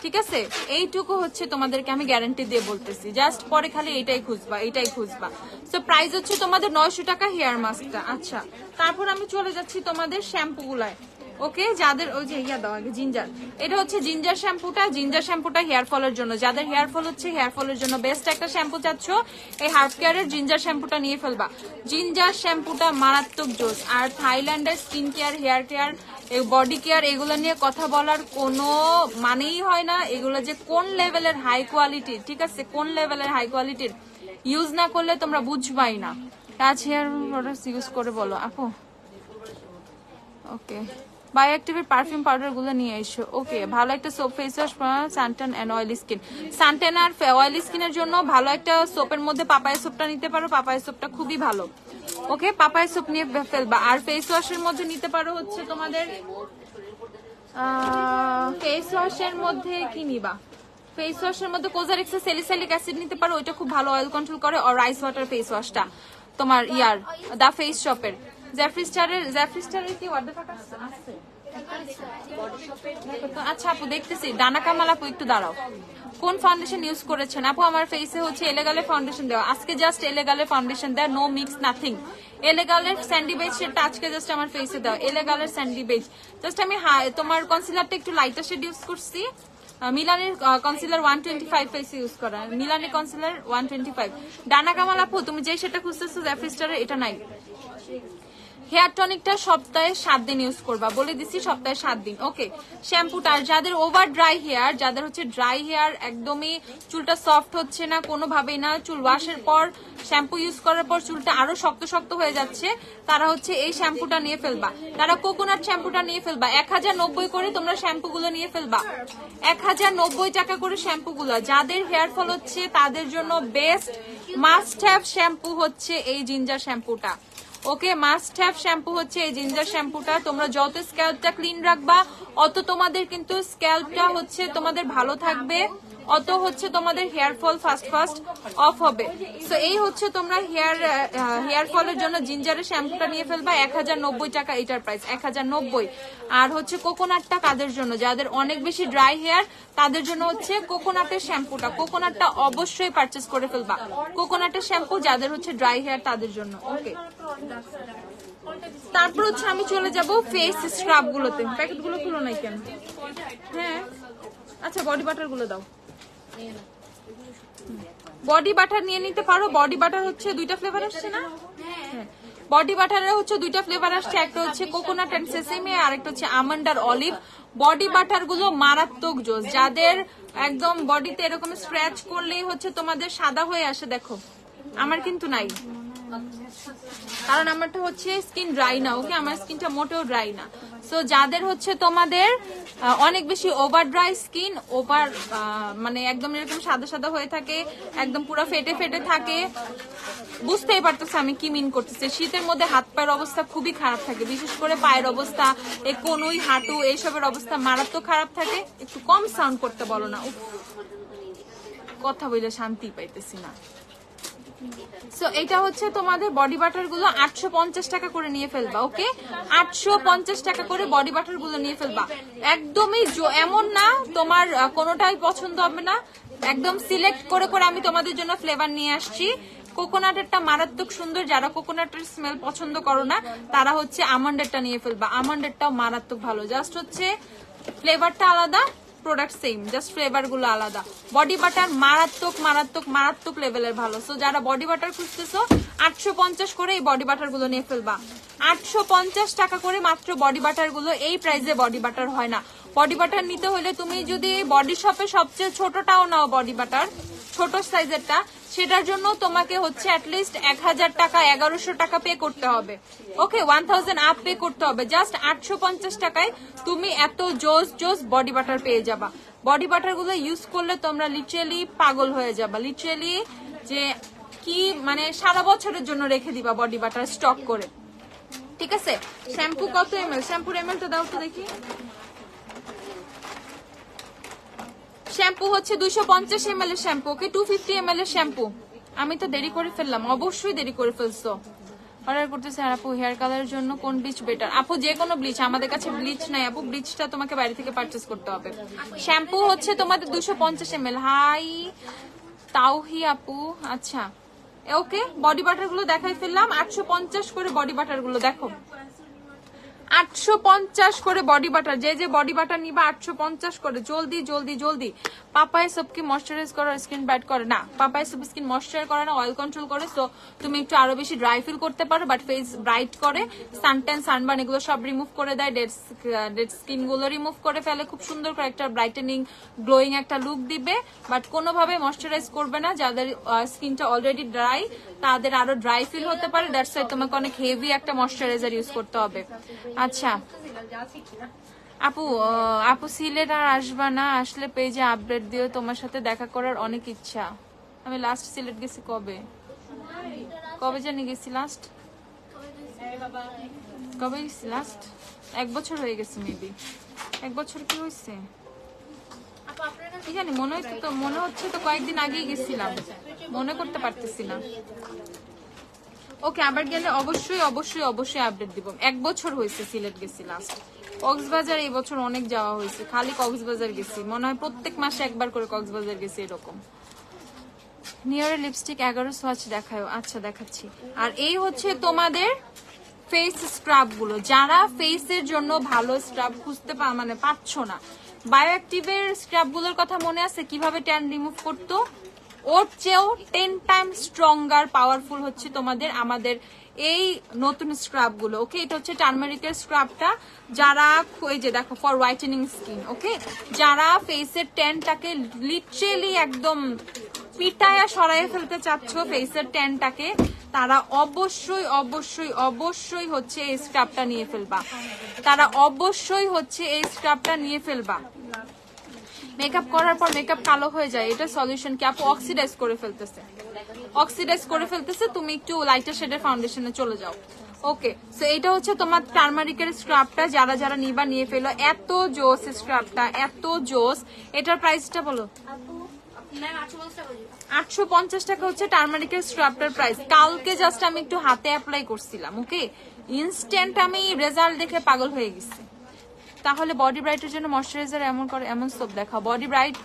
ঠিক আছে, এইটুকু হচ্ছে তোমাদেরকে আমি গ্যারান্টি দিয়ে বলতেছি। জাস্ট পরে খালি এইটাই খুঁজবা, এইটাই খুঁজবা। সো প্রাইস হচ্ছে তোমাদের 900 টাকা হেয়ার মাস্কটা। আচ্ছা, তারপর আমি চলে যাচ্ছি তোমাদের শ্যাম্পু গুলায়। ওকে, যাদের ওই যে ইয়া দাও আগে, জিঞ্জার, এটা হচ্ছে জিঞ্জার শ্যাম্পুটা। জিঞ্জার শ্যাম্পুটা হেয়ার ফলের জন্য, যাদের হেয়ার ফল হচ্ছে হেয়ার ফলের জন্য বেস্ট একটা শ্যাম্পু চাচ্ছ, এই হার্ব কেয়ারের জিঞ্জার শ্যাম্পুটা নিয়ে ফেলবা। জিঞ্জার শ্যাম্পুটা মারাত্মক জোস। আর থাইল্যান্ডের skin care, hair care, body care, এগুলো নিয়ে কথা বলার কোনো মানেই হয় না। এগুলো যে কোন লেভেলের হাই কোয়ালিটির, ঠিক আছে, কোন লেভেলের হাই কোয়ালিটির, ইউজ না করলে তোমরা বুঝবাই না। কাজ হেয়ার প্রোডাক্টস ইউজ করে বলো আপু। ওকে, বায়োঅ্যাক্টিভের পারফিউম পাউডার গুলো নিয়ে এসো। ওকে, ভালো একটা soap, face wash, suntan and oily skin. Suntan আর অয়েলি স্কিনের জন্য ভালো একটা সোপের মধ্যে পাপায়া সোপটা নিতে পারো, পাপায়া সোপটা খুবই ভালো। ওকে, পাপায়া সোপ নিয়ে ফেলবা। আর ফেস ওয়াশের মধ্যে নিতে পারো হচ্ছে তোমাদের, ফেস ওয়াশের মধ্যে কি নিবা? ফেস ওয়াশের মধ্যে কোজারিক্সের স্যালিসাইলিক অ্যাসিড নিতে পারো, ওইটা খুব ভালো অয়েল কন্ট্রোল করে। আর রাইস ওয়াটার ফেস ওয়াশটা তোমার ইয়ার দা ফেস শপের, জ্যাফ্রিস্টারের কি ওয়াটার আছে? আচ্ছা আপু দেখতেছি, ডানা কামাল আপু একটু দাঁড়াও। কোন ফাউন্ডেশন ইউজ করেছেন আপু? আমার ফেসে হচ্ছে এলেগালের ফাউন্ডেশন দেওয়া, আজকে জাস্ট এলেগালের ফাউন্ডেশন দেওয়া, নো মিক্স নাথিং। এলেগালের স্যান্ডি বেজ সেটা আজকে জাস্ট আমার ফেসে দেওয়া, এলেগালের স্যান্ডি বেজ। জাস্ট আমি তোমার কনসিলারটা একটু লাইটার শেড ইউজ করছি, মিলানের কনসিলার 125 ফেসে ইউজ করা, মিলানের কনসিলার 125। ডানা কামাল আপু তুমি যে সেটা খুঁজতেছো জ্যাফ্রিস্টারের, এটা নাই। হেয়ার টনিকটা সপ্তাহে 7 দিন ইউজ করবা, বলে দিছি সপ্তাহে 7 দিন। ওকে, শ্যাম্পুটা যাদের ওভার ড্রাই হেয়ার, যাদের হচ্ছে ড্রাই হেয়ার, একদমই চুলটা সফট হচ্ছে না কোনোভাবেই না, চুল ওয়াশের পর শ্যাম্পু ইউজ করার পর চুলটা আরো শক্ত শক্ত হয়ে যাচ্ছে, তারা হচ্ছে এই শ্যাম্পুটা নিয়ে ফেলবা। তারা কোকোনাট শ্যাম্পুটা নিয়ে ফেলবা। 1090 করে তোমরা শ্যাম্পু গুলো নিয়ে ফেলবা, 1090 টাকা করে শ্যাম্পু গুলো। যাদের হেয়ার ফল হচ্ছে তাদের জন্য বেস্ট মাস্ট হ্যাভ শ্যাম্পু হচ্ছে এই জিঞ্জার শ্যাম্পুটা। ওকে, মাস্ট হ্যাভ শ্যাম্পু হচ্ছে এই জিঞ্জার শ্যাম্পুটা। তোমরা যত স্ক্যাল্পটা ক্লিন রাখবা, অত তোমাদের কিন্তু স্ক্যাল্পটা হচ্ছে তোমাদের ভালো থাকবে, অত হচ্ছে তোমাদের hair fall fast fast off হবে। তো এই হচ্ছে তোমরা হেয়ার ফলের জন্য জিঞ্জারের শ্যাম্পুটা নিয়ে ফেলবা, 1090 টাকা এটার প্রাইস, 1090। আর হচ্ছে কোকোনাটটা কাদের জন্য, যাদের অনেক বেশি ড্রাই হেয়ার তাদের জন্য হচ্ছে কোকোনাটের শ্যাম্পুটা, কোকোনাটটা অবশ্যই পারচেস করে ফেলবা। কোকোনাটের শ্যাম্পু যাদের হচ্ছে ড্রাই হেয়ার তাদের জন্য। ওকে, তারপর হচ্ছে আমি চলে যাব ফেস স্ক্রাব গুলোতে। প্যাকেট গুলো খুলো নাই কেন? হ্যাঁ আচ্ছা, বডি বাটার গুলো দাও। বডি বাটার নিয়ে নিতে পারো। বডি বাটার হচ্ছে 2টা ফ্লেভার আসছে না? হ্যাঁ, বডি বাটারের হচ্ছে দুইটা ফ্লেভার আসছে, একটা হচ্ছে কোকোনাট এন্ড সেসেমি আর একটা হচ্ছে আমন্ড আর অলিভ। বডি বাটার গুলো মারাত্মক জোস, যাদের একদম বডিতে এরকম স্ক্র্যাচ করলেই হচ্ছে তোমাদের সাদা হয়ে আসে, দেখো আমার কিন্তু নাই, কারণ আমারটা হচ্ছে স্কিন ড্রাই না। ওকে, আমার স্কিনটা মোটেও ড্রাই না। সো যাদের হচ্ছে তোমাদের অনেক বেশি ওভার ড্রাই স্কিন, ওভার মানে একদম এরকম সাদা সাদা হয়ে থাকে, একদম পুরো ফেটে ফেটে থাকে, বুঝতেই পারতেছে আমি কি মিন করতেছি। শীতের মধ্যে হাত পায়ের অবস্থা খুবই খারাপ থাকে, বিশেষ করে পায়ের অবস্থা, এই কনুই হাঁটু এইসবের অবস্থা মারাত্মক খারাপ থাকে। একটু কম সাউন্ড করতে বলো না, কথা বলে শান্তি পাইতেছি না। সো এটা হচ্ছে তোমাদের বডি বাটার গুলো 850 টাকা করে নিয়ে ফেলবা। ওকে, 850 টাকা করে বডি বাটার গুলো নিয়ে ফেলবা। একদমই এমন না তোমার কোনোটাই পছন্দ হবে না, একদম সিলেক্ট করে করে আমি তোমাদের জন্য ফ্লেভার নিয়ে আসছি। কোকোনাটেরটা মারাত্মক সুন্দর, যারা কোকোনাটের স্মেল পছন্দ করো না তারা হচ্ছে আমন্ডেরটা নিয়ে ফেলবা। আমন্ডেরটাও মারাত্মক ভালো, জাস্ট হচ্ছে ফ্লেভারটা আলাদা, প্রোডাক্ট সেম, জাস্ট ফ্লেভার গুলো আলাদা। বডি বাটার মারাত্মক মারাত্মক মারাত্মক লেভেলের ভালো। সো যারা বডি বাটার খুঁজতেছো 850 করে এই বডি বাটার গুলো নিয়ে ফেলবা। 850 টাকা করে মাত্র বডি বাটার গুলো। এই প্রাইসে বডি বাটার হয় না। বডি বাটার নিতে হলে তুমি যদি বডি শপে সবচেয়ে ছোটটাও নাও, বডি বাটার ছোট সাইজেরটা, সেটার জন্য তোমাকে হচ্ছে অ্যাটলিস্ট 1000 টাকা 1100 টাকা পে করতে হবে। ওকে, 1000 আপ পে করতে হবে। জাস্ট 850 টাকায় তুমি এত জোস জোস বডি বাটার পেয়ে যাবা। বডি বাটার গুলো ইউজ করলে তোমরা লিটারালি পাগল হয়ে যাবা, লিটারালি যে কি মানে সারা বছরের জন্য রেখে দিবা বডি বাটার স্টক করে। ঠিক আছে, শ্যাম্পু কত এমএল? শ্যাম্পুর এমএল তো দাও তো দেখি। শ্যাম্পু হচ্ছে 250 ml এর শ্যাম্পু। ওকে, 250 ml এর শ্যাম্পু। আমি তো দেরি করে ফেললাম, অবশ্যই দেরি করে ফেলছো। অর্ডার করতেছে আপু, হেয়ার কালারের জন্য কোন ব্লিচ বেটার? আপু যে কোনো ব্লিচ, আমাদের কাছে ব্লিচ নাই আপু, ব্লিচটা তোমাকে বাইরে থেকে পারচেজ করতে হবে। শ্যাম্পু হচ্ছে তোমাদের 250 ml। হাই তাওহি আপু, আচ্ছা ওকে। বডি বাটার গুলো দেখাই ফেললাম। 850 করে বডি বাটার গুলো দেখো, 850 করে বডি বাটার। যে যে বডি বাটার নিবা 850 করে, জলদি জলদি জলদি। পাপায়া সোপ কি ময়শ্চারাইজ করে স্কিন ব্রাইট করে? না, পাপায়া সোপ স্কিন ময়শ্চার করে না, অয়েল কন্ট্রোল করে। সো তুমি একটু আরো বেশি ড্রাই ফিল করতে পারো, বাট ফেস ব্রাইট করে। সানট্যান সানবার্ন এগুলো সব রিমুভ করে দেয়, ডেড স্কিন গুলো রিমুভ করে ফেলে, খুব সুন্দর করে একটা ব্রাইটেনিং গ্লোয়িং একটা লুক দিবে। বাট কোনোভাবে ময়শ্চারাইজ করবে না। যাদের স্কিনটা অলরেডি ড্রাই তাদের আরো ড্রাই ফিল হতে পারে, দ্যাটস ওয়াই তোমাকে অনেক হেভি একটা ময়শ্চারাইজার ইউজ করতে হবে। আচ্ছা আপু, আপু সিলেট আর আসবা না? আসলে পেজে আপডেট দিও, তোমার সাথে দেখা করার অনেক ইচ্ছা। আমি লাস্ট সিলেট গেছি কবে কবে জানি গেছি লাস্ট, কবে গেছি লাস্ট? 1 বছর হয়ে গেছে মেবি। 1 বছর কি হয়েছে কি জানি, মনে হচ্ছে তো কয়েকদিন আগেই গেছিলাম, মনে করতে পারতেছি না। ওকে, আবার গেলে অবশ্যই অবশ্যই অবশ্যই আপডেট দিব। 1 বছর হয়েছে সিলেট গেছি লাস্ট। কক্সবাজার এই বছর অনেক যাওয়া হয়েছে, খালি কক্সবাজার গেছি, মনে হয় প্রত্যেক মাসে একবার করে কক্সবাজার গেছি এরকম। নিয়ারে লিপস্টিক 11 সোয়াচ দেখায়। আচ্ছা দেখাচ্ছি। আর এই হচ্ছে তোমাদের ফেস স্ক্রাব গুলো, যারা ফেসের জন্য ভালো স্ক্রাব খুঁজতে মানে পাচ্ছ না। বায়োঅ্যাক্টিভের স্ক্রাব গুলোর কথা মনে আছে কিভাবে ট্যান রিমুভ করতো? ওর চেয়েও 10 টাইম স্ট্রঙ্গার পাওয়ারফুল হচ্ছে তোমাদের আমাদের এই নতুন স্ক্রাব গুলো। ওকে, এটা হচ্ছে টার্মারিকের স্ক্রাবটা, যারা এই যে দেখো ফর হোয়াইটেনিং স্কিন। ওকে, যারা ফেসের ট্যানটাকে লিটারালি একদম পিটায়া সরাইয়ে ফেলতে চাচ্ছ ফেসের ট্যানটাকে, তারা অবশ্যই অবশ্যই অবশ্যই হচ্ছে এই স্ক্রাবটা নিয়ে ফেলবা। তারা অবশ্যই হচ্ছে এই স্ক্রাবটা নিয়ে ফেলবা। মেকআপ করার পর মেকআপ কালো হয়ে যায়, এটা সলিউশন কি আপু? অক্সিডাইজ করে ফেলতেছে, অক্সিডাইজ করে ফেলতেছে। তুমি একটু লাইটার শেডের ফাউন্ডেশনে চলে যাও। ওকে, সো এটা হচ্ছে তোমার টার্মারিকের স্ক্রাবটা, যারা যারা নিবা নিয়ে ফেলো। এত জোস স্ক্রাবটা, এত জোস। এটার প্রাইসটা বলো। 850 টাকা হচ্ছে টার্মারিকের স্ক্রাবটার প্রাইস। কালকে জাস্ট আমি একটু হাতে অ্যাপ্লাই করছিলাম। ওকে, ইনস্ট্যান্ট আমি রেজাল্ট দেখে পাগল হয়ে গেছি। তাহলে বডি ব্রাইটের জন্য ময়শ্চারাইজার এমন করে এমন সোপ দেখাও। বডি ব্রাইট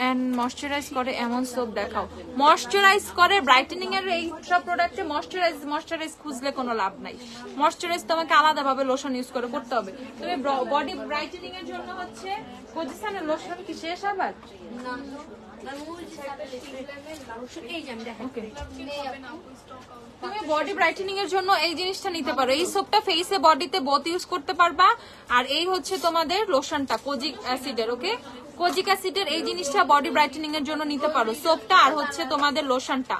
এন্ড ময়শ্চারাইজ করে এমন সোপ দেখাও। ময়শ্চারাইজ করে ব্রাইটেনিং এর এই সব প্রোডাক্টে ময়শ্চারাইজ খুঁজলে কোনো লাভ নাই। ময়শ্চারাইজ তোমাকে আলাদাভাবে লোশন ইউজ করে করতে হবে। তুমি বডি ব্রাইটেনিং এর জন্য হচ্ছে পজিশনে লোশন কি শেষ আবার? তুমি বডি ব্রাইটেনিং এর জন্য এই জিনিসটা নিতে পারো। এই সোপটা ফেসে বডিতে বোথ ইউজ করতে পারবা। আর এই হচ্ছে তোমাদের লোশনটা কোজিক অ্যাসিডের, ওকে কোজিক অ্যাসিডের এই জিনিসটা বডি ব্রাইটেনিং এর জন্য নিতে পারো, সোপটা আর হচ্ছে তোমাদের লোশনটা।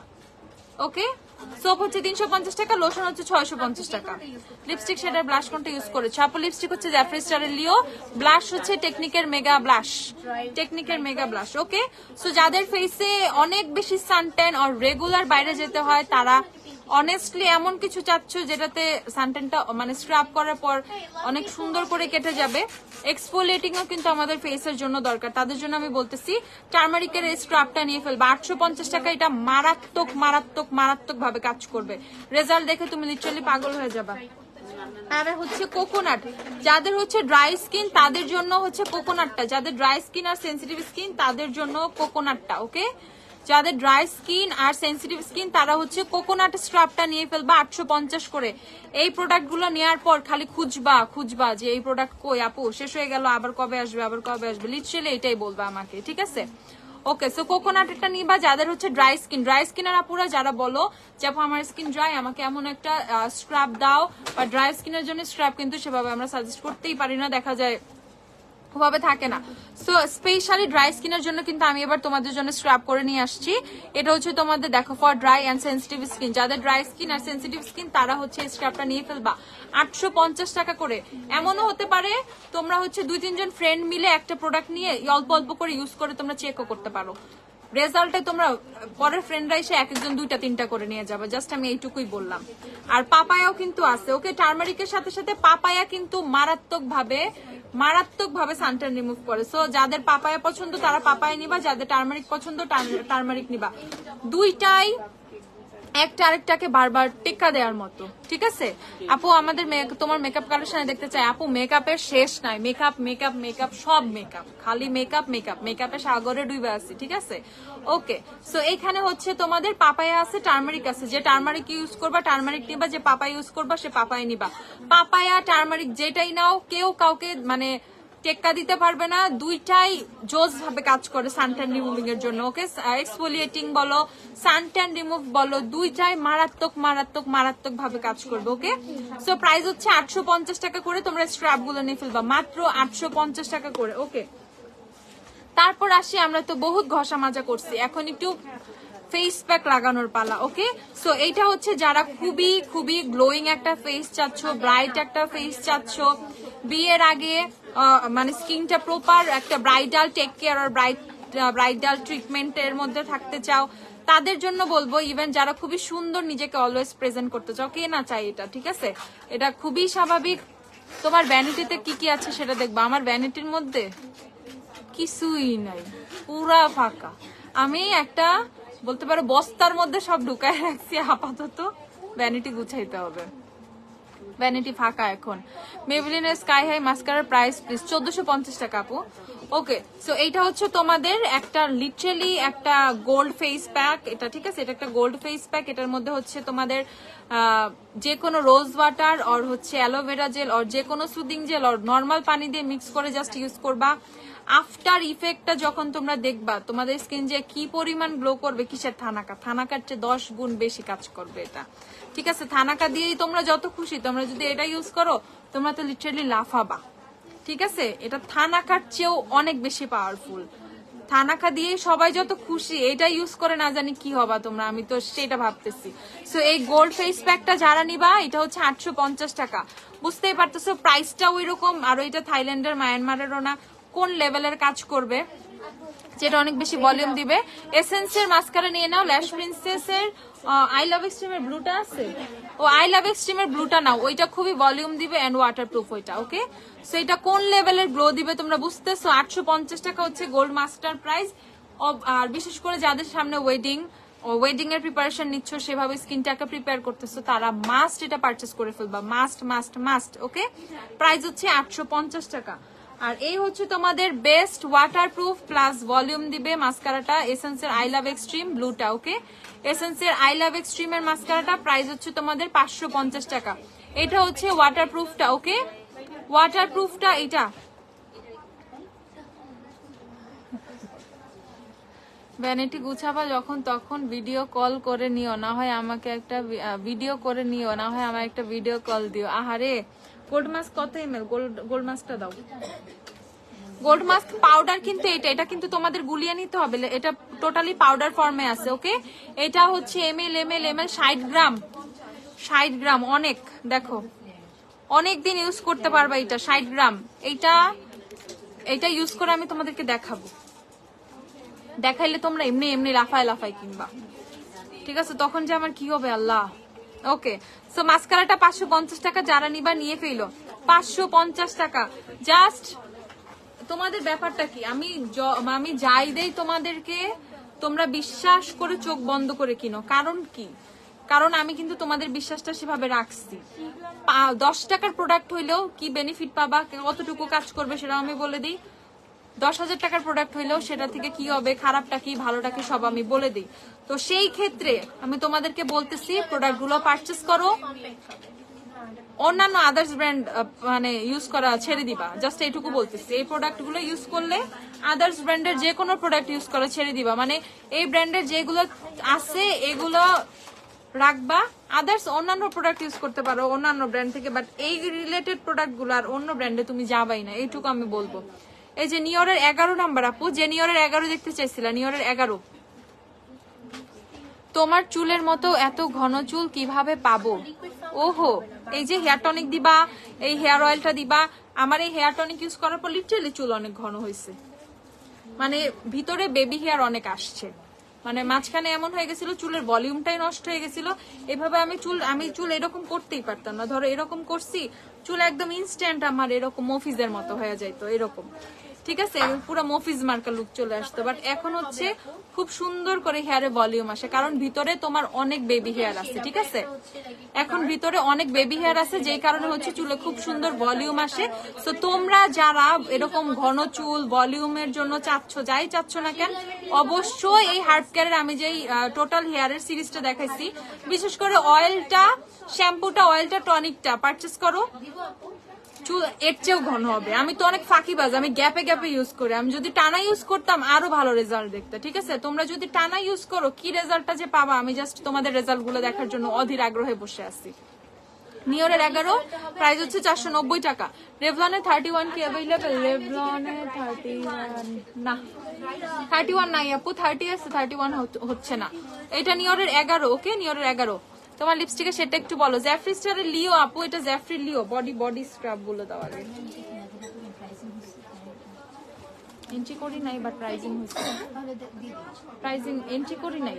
ওকে, সোপ হচ্ছে 350 টাকা, লোশন হচ্ছে 650 টাকা। লিপস্টিক শেডার ব্লাশ কোনটা ইউজ করেছো আপু? লিপস্টিক হচ্ছে জ্যাফরি স্টারের লিও, ব্লাশ হচ্ছে টেকনিকের মেগা ব্লাশ, টেকনিকের মেগা ব্লাশ। ওকে, সো যাদের ফেসে অনেক বেশি সানট্যান আর রেগুলার বাইরে যেতে হয়, তারা অনেস্টলি এমন কিছু চাচ্ছ যেটাতে সানট্যানটা মানে স্ক্রাব করার পর অনেক সুন্দর করে কেটে যাবে, এক্সফোলিয়েটিংও কিন্তু আমাদের ফেসের জন্য দরকার, তাদের জন্য আমি বলতেছি টার্মারিকের এই স্ক্রাবটা নিয়ে ফেলবে। 850 টাকা, এটা মারাত্মক মারাত্মক মারাত্মক ভাবে কাজ করবে, রেজাল্ট দেখে তুমি লিটারালি পাগল হয়ে যাবা। আর হচ্ছে কোকোনাট, যাদের হচ্ছে ড্রাই স্কিন তাদের জন্য হচ্ছে কোকোনাটটা, যাদের ড্রাই স্কিন আর সেন্সিটিভ স্কিন তাদের জন্য কোকোনাটটা। ওকে, যাদের ড্রাই স্কিন আর সেন্সিটিভ স্কিন তারা হচ্ছে কোকোনাট স্ক্রাবটা নিয়ে ফেলবা 850 করে। এই প্রোডাক্ট গুলো নেওয়ার পর খালি খুঁজবা যে এই প্রোডাক্ট কই আপু, শেষ হয়ে গেল, আবার কবে আসবে, আবার কবে আসবে, লিটারালি এটাই বলবা আমাকে, ঠিক আছে? ওকে, সো কোকোনাট একটা নিবা যাদের হচ্ছে ড্রাই স্কিন আর আপুরা যারা বলো যে আপু আমার স্কিন ড্রাই, আমাকে এমন একটা স্ক্রাব দাও, বা ড্রাই স্কিনের জন্য স্ক্রাব কিন্তু সেভাবে আমরা সাজেস্ট করতেই পারি না, দেখা যায় ওভাবে থাকে না। সো স্পেশালি ড্রাই স্কিনের জন্য কিন্তু আমি এবার তোমাদের জন্য স্ক্রাব করে নিয়ে আসছি। এটা হচ্ছে তোমাদের দেখো for dry and sensitive skin, যাদের ড্রাই স্কিন আর সেন্সিটিভ স্কিন তারা হচ্ছে এই স্ক্রাবটা নিয়ে ফেলবা 850 টাকা করে। এমনও হতে পারে তোমরা হচ্ছে 2-3 জন ফ্রেন্ড মিলে একটা প্রোডাক্ট নিয়ে অল্প অল্প করে ইউজ করে তোমরা চেকও করতে পারো, রেজাল্টে তোমরা পরের ফ্রেন্ডরা এসে এক একজন 2-3টা করে নিয়ে যাবে, জাস্ট আমি এইটুকুই বললাম। আর পাপায়াও কিন্তু আছে। ওকে, টার্মারিকের সাথে সাথে পাপায়া কিন্তু মারাত্মক ভাবে সানট্যান রিমুভ করে। সো যাদের পাপায়া পছন্দ তারা পাপায়া নিবা, যাদের টার্মারিক পছন্দ টার্মারিক নিবা। দুইটাই একটা আরেকটাকে বারবার টেক্কা দেওয়ার মতো, ঠিক আছে? আপু আমাদের তোমার মেকআপ কালেকশনে দেখতে চাই। আপু মেকআপের শেষ নাই, মেকআপ সব মেকআপ, খালি মেকআপের সাগরে ডুবে আছে, ঠিক আছে? ওকে, সো এখানে হচ্ছে তোমাদের পাপায়া আছে, টার্মারিক আছে। যে টার্মারিক ইউজ করবা টার্মারিক নিবা, যে পাপায়া ইউজ করবা সে পাপায়া নিবা। পাপায়া টার্মারিক যেটাই নাও কেউ কাউকে মানে টেক্কা দিতে পারবে না, দুইটাই জোস ভাবে কাজ করে সানট্যান রিমুভিং এর জন্য। ওকে, এক্সফোলিয়েটিং বলো সানট্যান রিমুভ বলো, দুইটাই মারাত্মক ভাবে কাজ করবে। ওকে, সো প্রাইস হচ্ছে 850 টাকা করে, তোমরা স্ক্রাব গুলো নিয়ে ফেলবা মাত্র 850 টাকা করে। ওকে, তারপর আসি, আমরা তো বহুত ঘষা মাজা করছি, এখন একটু ফেস প্যাক লাগানোর পালা। ওকে, সো এইটা হচ্ছে যারা খুবই গ্লোয়িং একটা ফেস চাচ্ছ, ব্রাইট একটা ফেস চাচ্ছ, বিয়ের আগে মানে স্কিনটা প্রপার একটা ব্রাইডাল টেক কেয়ার আর ব্রাইডাল ট্রিটমেন্টের মধ্যে থাকতে চাও, তাদের জন্য বলবো। ইভেন যারা খুবই সুন্দর নিজেকে অলওয়েজ প্রেজেন্ট করতে চাও, কে না চাই এটা, ঠিক আছে? এটা খুবই স্বাভাবিক। তোমার ভ্যানিটিতে কি আছে সেটা দেখবা, আমার ভ্যানিটির মধ্যে কিছুই নাই, পুরা ফাঁকা। আমি একটা বলতে পারো বস্তার মধ্যে সব ঢুকায় রাখছি, আপাতত ভ্যানিটি গুছাইতে হবে, ভ্যানিটি ফাঁকা এখন। মেবলিনের স্কাই হাই মাস্কারার প্রাইস প্লিজ 1450 টাকা আপু। ওকে, সো এইটা হচ্ছে তোমাদের একটা লিটারালি একটা গোল্ড ফেস প্যাক, এটা ঠিক আছে? এটা একটা গোল্ড ফেস প্যাক, এটার মধ্যে হচ্ছে তোমাদের যে কোনো রোজ ওয়াটার আর হচ্ছে অ্যালোভেরা জেল আর যে কোনো সুদিং জেল আর নর্মাল পানি দিয়ে মিক্স করে জাস্ট ইউজ করবা। আফটার ইফেক্টটা যখন তোমরা দেখবা তোমাদের স্কিন যে কি পরিমাণ গ্লো করবে, কিসের থানাকার চেয়ে 10 গুণ বেশি কাজ করবে এটা, ঠিক আছে? থানাকা দিয়েই তোমরা যত খুশি, তোমরা যদি এটা ইউজ করো তোমরা তো লিটারালি লাফাবা, ঠিক আছে? এটা থানাকার চেয়েও অনেক বেশি পাওয়ারফুল। থানাকা দিয়ে সবাই যত খুশি, এটা ইউজ করে না জানি কি হবা তোমরা, আমি তো সেটা ভাবতেছি। সো এই গোল্ড ফেস প্যাকটা যারা নিবা, এটা হচ্ছে 850 টাকা। বুঝতেই পারতেছো প্রাইসটা ওই রকম, আর এটা থাইল্যান্ডের মায়ানমারেরও না, কোন লেভেলের কাজ করবে, যেটা অনেক বেশি ভলিউম দিবে। এসেন্সের মাস্কারা নিয়ে নাও, ল্যাশ প্রিন্সেসের আই লাভ এক্সট্রিমের ব্লুটা আছে, ও আই লাভ এক্সট্রিমের ব্লুটা নাও, ওইটা খুবই ভলিউম দিবে এন্ড ওয়াটারপ্রুফ ওইটা। ওকে, সো এটা কোন লেভেলের গ্লো দিবে তোমরা বুঝতেছো। 850 টাকা হচ্ছে গোল্ড মাস্টার প্রাইস। আর বিশেষ করে যাদের সামনে ওয়েডিং এর প্রিপারেশন নিচ্ছ, সেভাবে স্কিনটাকে প্রিপেয়ার করতেছো, তারা মাস্ট এটা পারচেস করে ফেলবা, মাস্ট। ওকে, প্রাইস হচ্ছে 850 টাকা। আর এই হচ্ছে তোমাদের বেস্ট ওয়াটারপ্রুফ প্লাস ভলিউম দিবে মাস্কারাটা, এসেন্সের আই লাভ এক্সট্রিম ব্লুটা। ওকে, এসেন্সের আই লাভ এক্সট্রিমের মাস্কারাটা প্রাইস হচ্ছে তোমাদের 550 টাকা। এটা হচ্ছে ওয়াটারপ্রুফটা। ওকে, ওয়াটারপ্রুফটা এটা ভ্যানিটি গুছাবা যখন তখন ভিডিও কল করে নিও, না হয় আমাকে একটা ভিডিও করে নিও, না হয় আমার একটা ভিডিও কল দিও। আহারে গোল্ড মাস্ক কত এমএল? গোল্ড মাস্কটা দাও। গোল্ড মাস্ক পাউডার কিন্তু এটা কিন্তু তোমাদের গুলিয়ে নিতে হবে, এটা টোটালি পাউডার ফর্মে আছে। ওকে, এটা হচ্ছে এমএল 60 গ্রাম, 60 গ্রাম অনেক, দেখো অনেক দিন ইউজ করতে পারবা এটা। 60 গ্রাম এটা ইউজ করে আমি তোমাদেরকে দেখাবো, দেখাইলে তোমরা এমনি এমনি লাফাই কিনবা, ঠিক আছে? তখন যে আমার কি হবে আল্লাহ। ওকে, সো মাস্কারাটা 550 টাকা, যারা নিবা নিয়ে ফেলো। 550 টাকা জাস্ট। তোমাদের ব্যাপারটা কি, আমি যাই দেই তোমাদেরকে, তোমরা বিশ্বাস করে চোখ বন্ধ করে কিনো। কারণ কি? কারণ আমি কিন্তু তোমাদের বিশ্বাসটা সেভাবে রাখছি। 10 টাকার প্রোডাক্ট হইলেও কি বেনিফিট পাবা, কতটুকু কাজ করবে সেটা আমি বলে দিই। 10,000 টাকার প্রোডাক্ট হইলেও সেটা থেকে কি হবে, খারাপটা কি ভালোটা কি সব আমি বলে দিই। তো সেই ক্ষেত্রে আমি তোমাদেরকে বলতেছি প্রোডাক্ট গুলো পারচেস করো, অন্যান্য আদার্স ব্র্যান্ড মানে ইউজ করা ছেড়ে দিবা। জাস্ট এইটুকু বলতেছি, এই প্রোডাক্ট গুলো ইউজ করলে আদার্স ব্র্যান্ডের যে কোনো প্রোডাক্ট ইউজ করা ছেড়ে দিবা। মানে এই ব্র্যান্ডের যেগুলো আছে এগুলো রাখবা, আদার্স অন্যান্য প্রোডাক্ট ইউজ করতে পারো অন্যান্য ব্র্যান্ড থেকে, বাট এই রিলেটেড প্রোডাক্ট গুলো আর অন্য ব্র্যান্ডে তুমি যাবাই না, এইটুকু আমি বলবো। এই যে নিয়রের 11 নাম্বার আপু, যে নিয়রের 11 দেখতে চাইছিলা, নিয়রের 11। তোমার চুলের মতো এত ঘন চুল কিভাবে পাবো? ওহো, এই যে হেয়ার টনিক দিবা, এই হেয়ার অয়েলটা দিবা। আমার এই হেয়ার টনিক ইউজ করার পর লিটারালি চুল অনেক ঘন হয়েছে, মানে ভিতরে বেবি হেয়ার অনেক আসছে। মানে মাঝখানে এমন হয়ে গেছিল চুলের ভলিউমটাই নষ্ট হয়ে গেছিল। এভাবে আমি চুল এরকম করতেই পারতাম না। ধরো এরকম করছি, চুল একদম ইনস্ট্যান্ট আমার এরকম মফিজের মতো হয়ে যাইতো এরকম, ঠিক আছে? পুরো মফিজ মার্কা লুক চলে আসতো। বাট এখন হচ্ছে খুব সুন্দর করে হেয়ারে ভলিউম আসে, কারণ ভিতরে তোমার অনেক বেবি হেয়ার আছে, ঠিক আছে? এখন ভিতরে অনেক বেবি হেয়ার আছে, যেই কারণে হচ্ছে চুলে খুব সুন্দর ভলিউম আসে। তো তোমরা যারা এরকম ঘন চুল ভলিউমের জন্য যাই চাচ্ছ না কেন, অবশ্যই এই হার্ব কেয়ারের আমি যেই টোটাল হেয়ারের সিরিজটা দেখাইছি, বিশেষ করে অয়েলটা, শ্যাম্পুটা, অয়েলটা, টনিকটা পারচেস করো, চুল এর চেয়েও ঘন হবে। আমি তো অনেক ফাঁকিবাজ, আমি গ্যাপে গ্যাপে ইউজ করি। আমি যদি টানা ইউজ করতাম আরো ভালো রেজাল্ট দেখতে, ঠিক আছে? তোমরা যদি টানা ইউজ করো কি রেজাল্টটা যে পাবা, আমি জাস্ট তোমাদের রেজাল্ট গুলো দেখার জন্য অধীর আগ্রহে বসে আছি। নিয়রের 11 প্রাইস হচ্ছে 490 টাকা। রেভলনের 31 কি অ্যাভেলেবল? রেভলনের 31 না, 31 নাই আপু, 30 আছে, 31 হচ্ছে না। এটা নিয়রের 11। ওকে, নিয়রের 11। তোমার লিপস্টিকের সেটা একটু বলো। জ্যাফরি স্টারের লিও আপু, এটা জ্যাফরি লিও বডি স্ক্রাব বলে দেওয়া আগে। এন্ট্রি করি নাই, বাট প্রাইজিং হচ্ছে, প্রাইজিং এন্ট্রি করি নাই।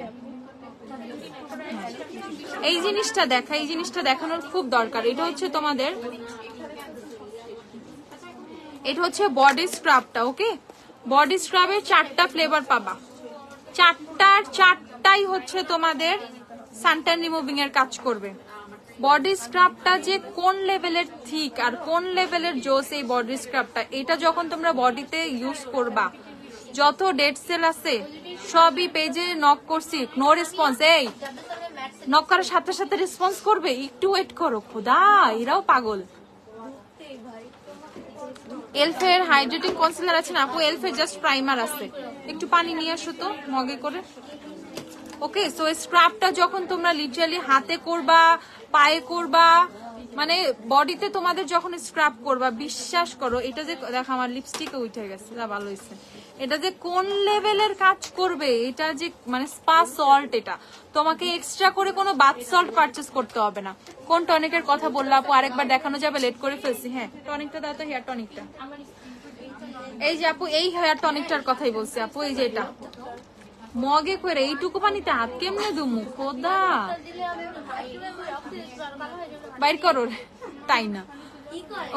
এই জিনিসটা দেখা, এই জিনিসটা দেখানোর খুব দরকার। এটা হচ্ছে তোমাদের, এটা হচ্ছে বডি স্ক্রাবটা। ওকে, বডি স্ক্রাবের 4টা ফ্লেভার পাবা, 4টাই হচ্ছে তোমাদের সানট্যান রিমুভিং এর কাজ করবে। বডি স্ক্রাবটা যে কোন লেভেলের থিক আর কোন লেভেলের জোস এই বডি স্ক্রাবটা, এটা যখন তোমরা বডিতে ইউজ করবা, যত ডেড সেল আছে সবই পেজে নক করছি, নো রেসপন্স। এই নক করার সাথে সাথে রেসপন্স করবে, একটু ওয়েট করো খোদা, এরাও পাগল। এলফের হাইড্রেটিং কনসিলার আছে না আপু? এলফের জাস্ট প্রাইমার আছে, একটু পানি নিয়ে আসো তো মগে করে। ওকে, সো স্ক্রাবটা যখন তোমরা লিটারালি হাতে করবা, পায়ে করবা, মানে বডিতে তোমাদের যখন স্ক্রাব করবা, বিশ্বাস করো এটা যে, দেখো আমার লিপস্টিকে উঠে গেছে, ভালো হয়েছে। এটা যে কোন লেভেলের কাজ করবে, এটা যে মানে স্পা সল্ট, এটা তোমাকে এক্সট্রা করে কোনো বাথ সল্ট পারচেস করতে হবে না। কোন টনিকের কথা বললা আপু? আরেকবার দেখানো যাবে? লেট করে ফেলছি। হ্যাঁ, টনিকটা দাও তো, হেয়ার টনিকটা। এই যে আপু, এই হেয়ার টনিকটার কথাই বলছি আপু। এই যে এটা মগে করে এইটুকু পানিতে হাত কেমনে দুমু খোদা, বাইর করো, তাই না?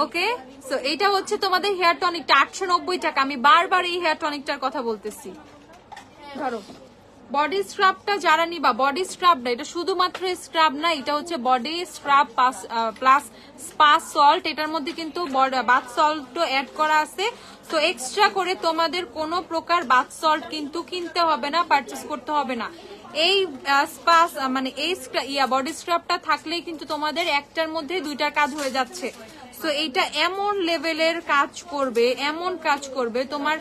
ওকে, সো এটা হচ্ছে তোমাদের হেয়ার টনিকটা 890 টাকা। আমি বারবার এই হেয়ার টনিকটার কথা বলতেছি। ধরো বডি স্ক্রাবটা যারা নিবা, বডি স্ক্রাব না, এটা শুধুমাত্র স্ক্রাব না, এটা হচ্ছে body scrub plus spa salt. এটার মধ্যে কিন্তু বাথ সল্টও অ্যাড করা আছে। তো এক্সট্রা করে তোমাদের কোনো প্রকার বাথ সল্ট কিন্তু কিনতে হবে না, পারচেস করতে হবে না। এই স্পা মানে এই বডি স্ক্রাবটা থাকলেই কিন্তু তোমাদের একটার মধ্যে 2টার কাজ হয়ে যাচ্ছে। তো এইটা এমন লেভেলের কাজ করবে, এমন কাজ করবে, তোমার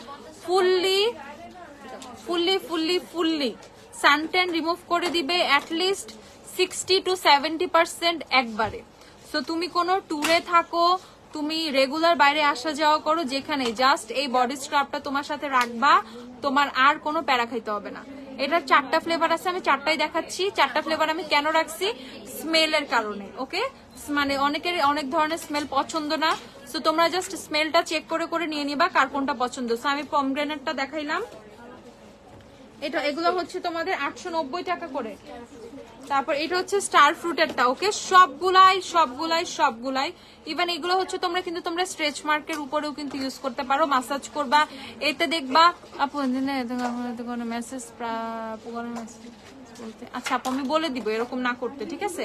fully fully fully suntan remove করে দিবে অ্যাটলিস্ট 60 to 70% একবারে। সো তুমি কোনো ট্যুরে থাকো, তুমি রেগুলার বাইরে আসা যাওয়া করো, যেখানে জাস্ট এই বডি স্ক্রাবটা তোমার সাথে রাখবা, তোমার আর কোনো প্যারা খাইতে হবে না। এটার 4টা ফ্লেভার আছে, আমি 4টাই দেখাচ্ছি। 4টা ফ্লেভার আমি কেন রাখছি? স্মেলের কারণে। ওকে, মানে অনেকের অনেক ধরনের স্মেল পছন্দ না, সো তোমরা জাস্ট স্মেলটা চেক করে করে নিয়ে নিবা কার কোনটা পছন্দ। সো আমি পমগ্রেনেটটা দেখাইলাম, এটা এগুলো হচ্ছে তোমাদের 890 টাকা করে। তারপর এটা হচ্ছে স্টার ফ্রুটেরটা। ওকে, সবগুলাই সবগুলাই সবগুলাই ইভেন এগুলো হচ্ছে তোমরা কিন্তু তোমরা স্ট্রেচ মার্কের উপরেও কিন্তু ইউজ করতে পারো, মাসাজ করবা। এতে দেখবা আপু মেসেজ বলতে, আচ্ছা আপু আমি বলে দিব এরকম না করতে, ঠিক আছে?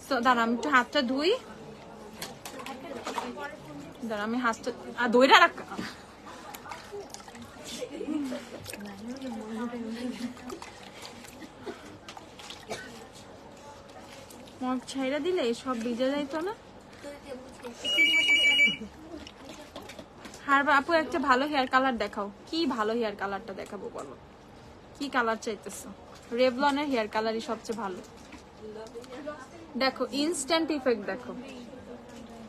তো দাঁড়া আমি একটু হাতটা ধুই, দাঁড়া আমি হাতটা ধুইরা রাখ। মগ ছাইরা দিলে সব ভিজে যাইতো না। হারবা আপু একটা ভালো হেয়ার কালার দেখাও। কি ভালো হেয়ার কালারটা দেখাবো বলো, কি কালার চাইতেছো? রেভলনের হেয়ার কালারই সবচেয়ে ভালো। দেখো ইনস্ট্যান্ট ইফেক্ট দেখো,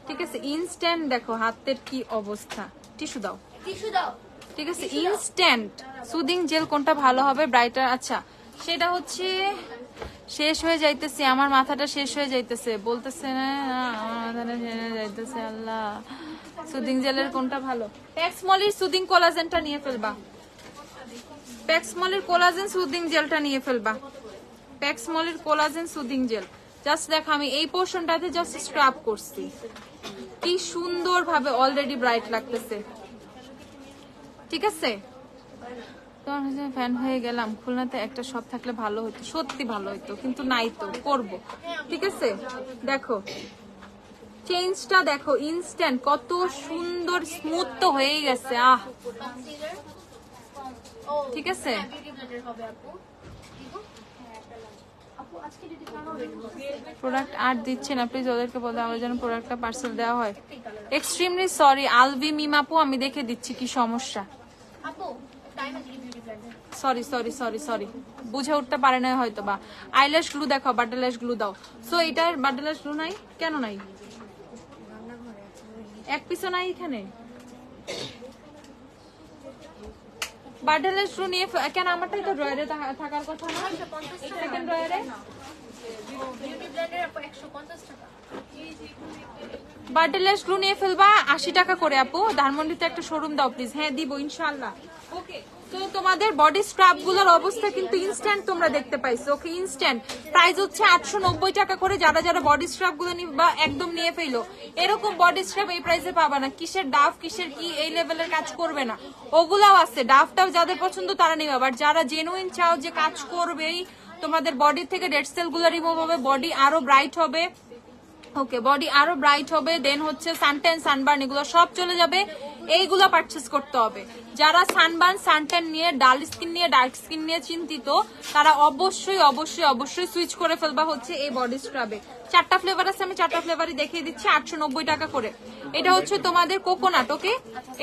ঠিক আছে? ইনস্ট্যান্ট দেখো হাতের কি অবস্থা। টিস্যু দাও, টিস্যু দাও, ঠিক আছে? ইনস্ট্যান্ট সুদিং জেল কোনটা ভালো হবে? ব্রাইটার। আচ্ছা সেটা হচ্ছে শেষ হয়ে যাইতেছে, আমার মাথাটা শেষ হয়ে যাইতেছে, বলতেছে না আমার মাথাটা শেষ হয়ে যাইতেছে। আল্লাহ, সুদিং জেলের কোনটা ভালো? প্যাক্সমলির সুদিং কোলাজেনটা নিয়ে ফেলবা, প্যাক্সমলির কোলাজেন সুদিং জেলটা নিয়ে ফেলবা, প্যাক্সমলির কোলাজেন সুদিং জেল। জাস্ট দেখো আমি এই পোর্শনটাতে জাস্ট স্ক্রাব করছি, কি সুন্দর ভাবে অলরেডি ব্রাইট লাগতেছে, ঠিক আছে? ফ্যান হয়ে গেলাম। খুলনাতে একটা শপ থাকলে ভালো হতো, সত্যি ভালো হতো, কিন্তু নাই তো, করব, ঠিক আছে? দেখো চেঞ্জটা দেখো, ইনস্ট্যান্ট কত সুন্দর স্মুথ তো হয়েই গেছে। আহ ঠিক আছে, প্রোডাক্ট আর দিচ্ছে না, প্লিজ ওদেরকে বলে আমার যেন প্রোডাক্টটা পার্সেল দেওয়া হয়। এক্সট্রিমলি সরি আলভি মিমাপু, আমি দেখে দিচ্ছি কি সমস্যা। সরি সরি সরি সরি, বুঝে উঠতে পারে না হয়তো বা। আইল্যাশ গ্লু দেখো, বাটারল্যাশ গ্লু দাও। সো এটার বাটারল্যাশ গ্লু নাই কেন? নাই, এক পিসও নাই এখানে। বাটারল্যাশ গ্লু নিয়ে কেন? আমারটাই তো ড্রয়ারে থাকার কথা না, সেকেন্ড ড্রয়ারে। বাটারল্যাশ গ্লু নিয়ে ফেলবা 80 টাকা করে আপু। ধানমন্ডিতে একটা শোরুম দাও প্লিজ। হ্যাঁ দিব ইনশাআল্লাহ। ওকে, তো তোমাদের বডি স্ক্রাব গুলোর অবস্থা কিন্তু ইনস্ট্যান্ট তোমরা দেখতে পাইছো। ওকে, ইনস্ট্যান্ট প্রাইস হচ্ছে 890 টাকা করে। যারা যারা বডি স্ক্রাব গুলো নিবা একদম নিয়ে ফেলো। এরকম বডি স্ক্রাব এই প্রাইসে পাবা না। কিসের ডাফ কিসের কি এই লেভেলের কাজ করবে না, ওগুলাও আছে। ডাফটাও যাদের পছন্দ তারা নিবে, বাট যারা জেনুইন চাও যে কাজ করবেই, তোমাদের বডি থেকে ডেড সেল গুলো রিমুভ হবে, বডি আরো ব্রাইট হবে। ওকে, বডি আরো ব্রাইট হবে, দেন হচ্ছে সানটেন সানবার্ন এগুলো সব চলে যাবে, এইগুলো পারচেস করতে হবে। যারা সানবার্ন সানটেন নিয়ে, ডাল স্কিন নিয়ে, ডার্ক স্কিন নিয়ে চিন্তিত, তারা অবশ্যই অবশ্যই অবশ্যই সুইচ করে ফেলবা হচ্ছে এই বডি স্ক্রাবে। 4টা ফ্লেভার আছে, আমি 4টা ফ্লেভারই দেখিয়ে দিচ্ছি 890 টাকা করে। এটা হচ্ছে তোমাদের কোকোনাট। ওকে,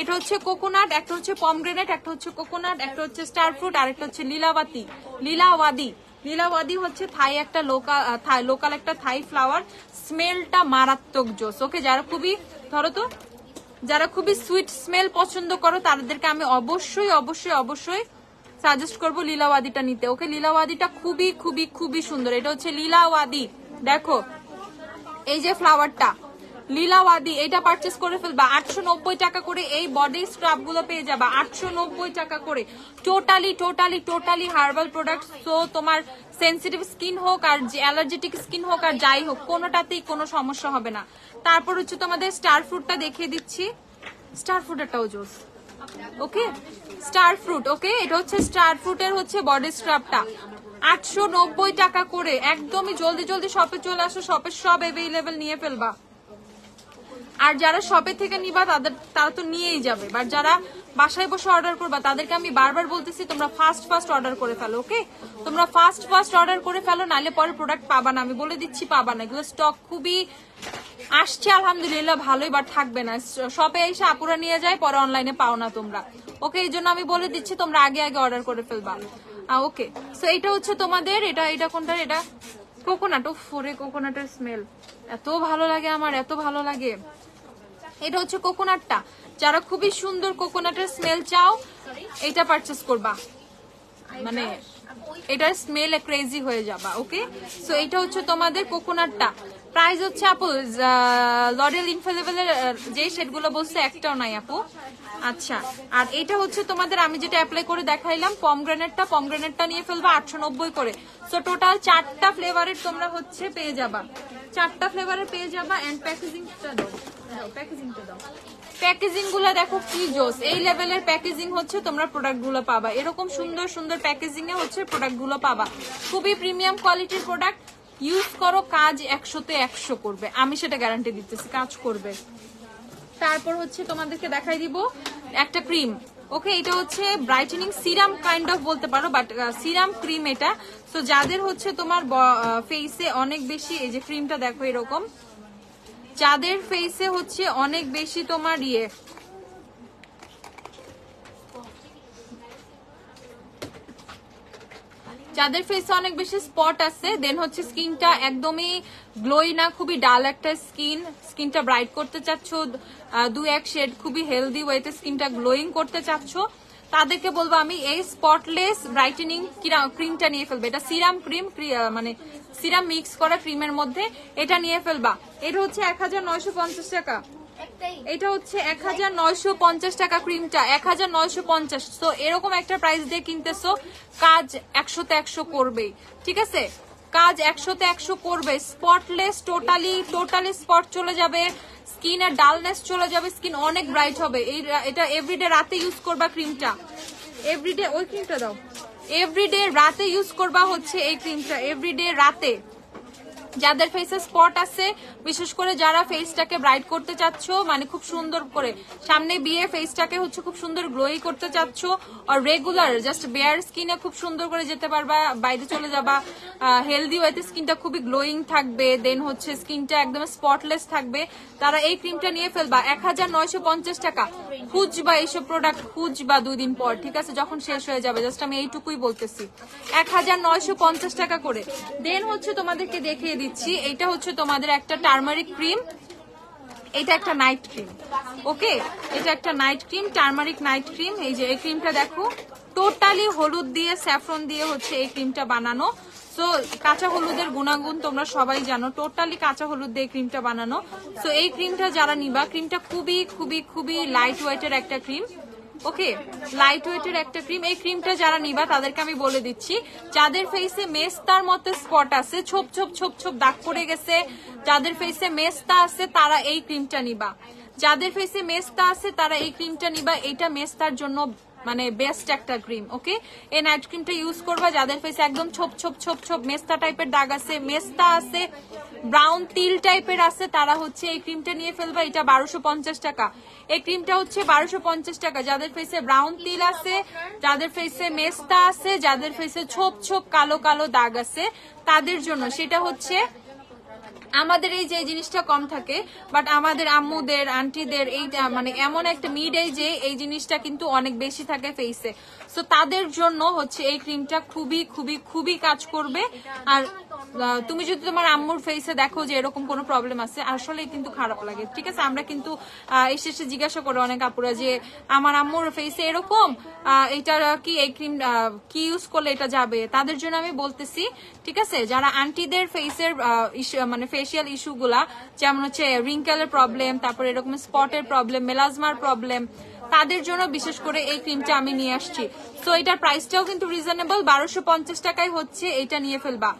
এটা হচ্ছে কোকোনাট, একটা হচ্ছে পমগ্রেনেট, একটা হচ্ছে কোকোনাট, একটা হচ্ছে স্টার ফ্রুট, আর একটা হচ্ছে লীলাওয়াতি। লীলাওয়াদি হচ্ছে থাই একটা লোকাল একটা থাই ফ্লাওয়ার, স্মেলটা মারাত্মক জোস। ওকে, যারা খুবই ধরো তো যারা খুবই সুইট স্মেল পছন্দ করো তাদেরকে আমি অবশ্যই অবশ্যই অবশ্যই সাজেস্ট করবো লীলাওয়াদিটা নিতে। ওকে, লীলাওয়াদিটা খুবই খুবই খুবই সুন্দর। এটা হচ্ছে লীলাওয়াদি, দেখো এই যে ফ্লাওয়ারটা লীলাওয়াদি, এটা পারচেস করে ফেলবা। 890 টাকা করে এই বডি স্ক্রাব গুলো পেয়ে যাবা, 890 টাকা করে। Totally totally totally herbal product. So তোমার সেন্সিটিভ স্কিন হোক আর অ্যালার্জেটিক স্কিন হোক আর যাই হোক, কোনোটাতেই কোনো সমস্যা হবে না। তারপর হচ্ছে তোমাদের স্টার ফ্রুটটা দেখিয়ে দিচ্ছি, স্টার ফ্রুটেরটাও জোস। ওকে, স্টার ফ্রুট। ওকে, এটা হচ্ছে স্টার ফ্রুটের হচ্ছে বডি স্ক্রাবটা 890 টাকা করে। একদমই জলদি জলদি শপে চলে আসো, শপে সব অ্যাভেলেবেল নিয়ে ফেলবা। আর যারা শপে থেকে নিবা তারা তো নিয়েই যাবে, বাট যারা বাসায় বসে অর্ডার করবা তাদেরকে আমি বারবার বলতেছি তোমরা ফাস্ট অর্ডার করে ফেলো। ওকে, তোমরা ফাস্ট অর্ডার করে ফেলো, নাহলে পরে প্রোডাক্ট পাবা না, আমি বলে দিচ্ছি পাবা না। এগুলো স্টক খুবই আসছে আলহামদুলিল্লাহ ভালোই, বাট থাকবে না। শপে এসে আপুরা নিয়ে যায়, পরে অনলাইনে পাও না তোমরা। ওকে, এই জন্য আমি বলে দিচ্ছি তোমরা আগে আগে অর্ডার করে ফেলবা। ওকে, সো এটা হচ্ছে তোমাদের, এটা কোনটা, এটা কোকোনাট। ওরে কোকোনাটের স্মেল এত ভালো লাগে আমার, এত ভালো লাগে। এটা হচ্ছে কোকোনাটটা, যারা খুবই সুন্দর কোকোনাটের স্মেল চাও এটা পারচেস করবা, মানে এটার স্মেলে ক্রেজি হয়ে যাবা। ওকে, সো এটা হচ্ছে তোমাদের কোকোনাটটা। প্রাইস হচ্ছে আপু লরিয়াল ইনফেলেবলের যে শেডগুলো বলছে একটাও নাই আপু। আচ্ছা, আর এটা হচ্ছে তোমাদের আমি যেটা অ্যাপ্লাই করে দেখাইলাম পমগ্রেনেটটা নিয়ে ফেলবা 890 করে। সো টোটাল 4টা ফ্লেভারের তোমরা হচ্ছে পেয়ে যাবা, 4টা ফ্লেভারের পেয়ে যাবা। এন্ড প্যাকেজিংটা দাও, প্যাকেজিংটা দাও। প্যাকেজিং গুলা দেখো কি জোস, এই লেভেলের প্যাকেজিং হচ্ছে তোমরা প্রোডাক্ট গুলো পাবা, এরকম সুন্দর সুন্দর প্যাকেজিং এ হচ্ছে প্রোডাক্ট গুলো পাবা। খুবই প্রিমিয়াম কোয়ালিটির প্রোডাক্ট, ইউজ করো, কাজ 100তে 100 করবে, আমি সেটা গ্যারান্টি দিতেছি, কাজ করবে। তারপর হচ্ছে তোমাদেরকে দেখাই দিব একটা ক্রিম। ওকে, এটা হচ্ছে ব্রাইটেনিং সিরাম কাইন্ড অফ বলতে পারো, বাট সিরাম ক্রিম এটা। তো যাদের হচ্ছে তোমার ফেসে অনেক বেশি, এই যে ক্রিমটা দেখো এরকম, যাদের ফেসে হচ্ছে অনেক বেশি তোমার যাদের ফেসে অনেক বেশি স্পট আছে, দেন হচ্ছে স্কিনটা একদমই গ্লোই না, খুবই ডাল একটা স্কিনটা ব্রাইট করতে চাচ্ছ, 2-1 শেড খুবই হেলদি ওয়েতে স্কিনটা গ্লোয়িং করতে চাচ্ছ, তাদেরকে বলবো আমি এই স্পটলেস ব্রাইটেনিং ক্রিমটা নিয়ে ফেলবে। এটা সিরাম ক্রিম, মানে সিরাম মিক্স করা ক্রিমের মধ্যে এটা নিয়ে ফেলবা। এটা হচ্ছে 1950 টাকা, এটা হচ্ছে 1950 টাকা ক্রিমটা, 1950। তো এরকম একটা প্রাইস দিয়ে কিনতেছো, কাজ 100তে 100 করবে, ঠিক আছে, কাজ 100তে 100 করবে। স্পটলেস, টোটালি স্পট চলে যাবে, স্কিনের ডালনেস চলে যাবে, স্কিন অনেক ব্রাইট হবে। এটা এভরিডে রাতে ইউজ করবা ক্রিমটা, এভরিডে, ওই ক্রিমটা দাও, এভরিডে রাতে ইউজ করবা হচ্ছে এই ক্রিমটা, এভরিডে রাতে। যাদের ফেসে স্পট আছে, বিশেষ করে যারা ফেসটাকে ব্রাইট করতে চাচ্ছ, মানে খুব সুন্দর করে সামনে বিয়ে ফেসটাকে হচ্ছে খুব সুন্দর গ্লোই করতে চাচ্ছ, আর রেগুলার জাস্ট বেয়ার স্কিনে খুব সুন্দর করে যেতে পারবা, বাইরে চলে যাবা, হেলদি ওয়েতে স্কিনটা খুবই গ্লোয়িং থাকবে, দেন হচ্ছে স্কিনটা একদম স্পটলেস থাকবে, তারা এই ক্রিমটা নিয়ে ফেলবা। 1950 টাকা। খুঁজবা এইসব প্রোডাক্ট, খুঁজবা 2 দিন পর, ঠিক আছে, যখন শেষ হয়ে যাবে, জাস্ট আমি এইটুকুই বলতেছি। 1950 টাকা করে। দেন হচ্ছে তোমাদেরকে দেখিয়ে দিচ্ছি, এটা হচ্ছে তোমাদের একটা টার্মারিক ক্রিম, এটা একটা নাইট ক্রিম। ওকে, এটা একটা night cream, turmeric night cream. এই যে এই ক্রিমটা দেখো, টোটালি হলুদ দিয়ে, স্যাফরন দিয়ে হচ্ছে এই ক্রিমটা বানানো। সো কাঁচা হলুদের গুণাগুণ তোমরা সবাই জানো, টোটালি কাঁচা হলুদ দিয়ে ক্রিমটা বানানো। সো এই ক্রিমটা যারা নিবা, ক্রিমটা খুবই খুবই খুবই লাইট ওয়েটের একটা ক্রিম। ওকে, লাইট ওয়েটের একটা ক্রিম। এই ক্রিমটা যারা নিবা তাদেরকে আমি বলে দিচ্ছি, যাদের ফেসে মেস্তার মতো স্পট আছে, ছোপ ছোপ ছোপ ছোপ দাগ পড়ে গেছে, যাদের ফেসে মেস্তা আছে তারা এই ক্রিমটা নিবা, যাদের ফেসে মেস্তা আছে তারা এই ক্রিমটা নিবা। এটা মেস্তার জন্য মানে বেস্ট একটা ক্রিম। ওকে, এই নাইট ক্রিমটা ইউজ করবা যাদের ফেসে একদম ছোপ ছোপ ছোপ ছোপ মেস্তা টাইপের দাগ আছে, মেস্তা আছে, ব্রাউন তিল টাইপের আছে, তারা হচ্ছে এই ক্রিমটা নিয়ে ফেলবা। এটা 1250 টাকা। এই ক্রিমটা হচ্ছে 1250 টাকা। যাদের ফেসে ব্রাউন তিল আছে, যাদের ফেসে মেস্তা আছে, যাদের ফেসে ছোপ ছোপ কালো কালো দাগ আছে, তাদের জন্য। সেটা হচ্ছে আমাদের এই যে জিনিসটা কম থাকে, বাট আমাদের আম্মুদের, আন্টিদের এইটা মানে এমন একটা মিড এজে এই জিনিসটা কিন্তু অনেক বেশি থাকে ফেসে। সো তাদের জন্য হচ্ছে এই ক্রিমটা খুবই খুবই খুবই কাজ করবে। আর তুমি যদি তোমার আম্মুর ফেসে দেখো যে এরকম কোনো প্রবলেম আছে, আসলে কিন্তু খারাপ লাগে, ঠিক আছে। আমরা কিন্তু এসে জিজ্ঞাসা করে অনেক আপুরা যে আমার আম্মুর ফেসে এরকম, এটা কি এই ক্রিম কি ইউজ করলে এটা যাবে, তাদের জন্য আমি বলতেছি, ঠিক আছে। যারা আন্টিদের ফেসের মানে ফেসিয়াল ইস্যু গুলা, যেমন হচ্ছে রিঙ্কেলের প্রবলেম, তারপর এরকম স্পটের প্রবলেম, মেলাজমার প্রবলেম, তাদের জন্য বিশেষ করে এই ক্রিমটা আমি নিয়ে আসছি। তো এটার প্রাইসটাও কিন্তু রিজনেবল, 1250 টাকায় হচ্ছে এটা নিয়ে ফেলবা।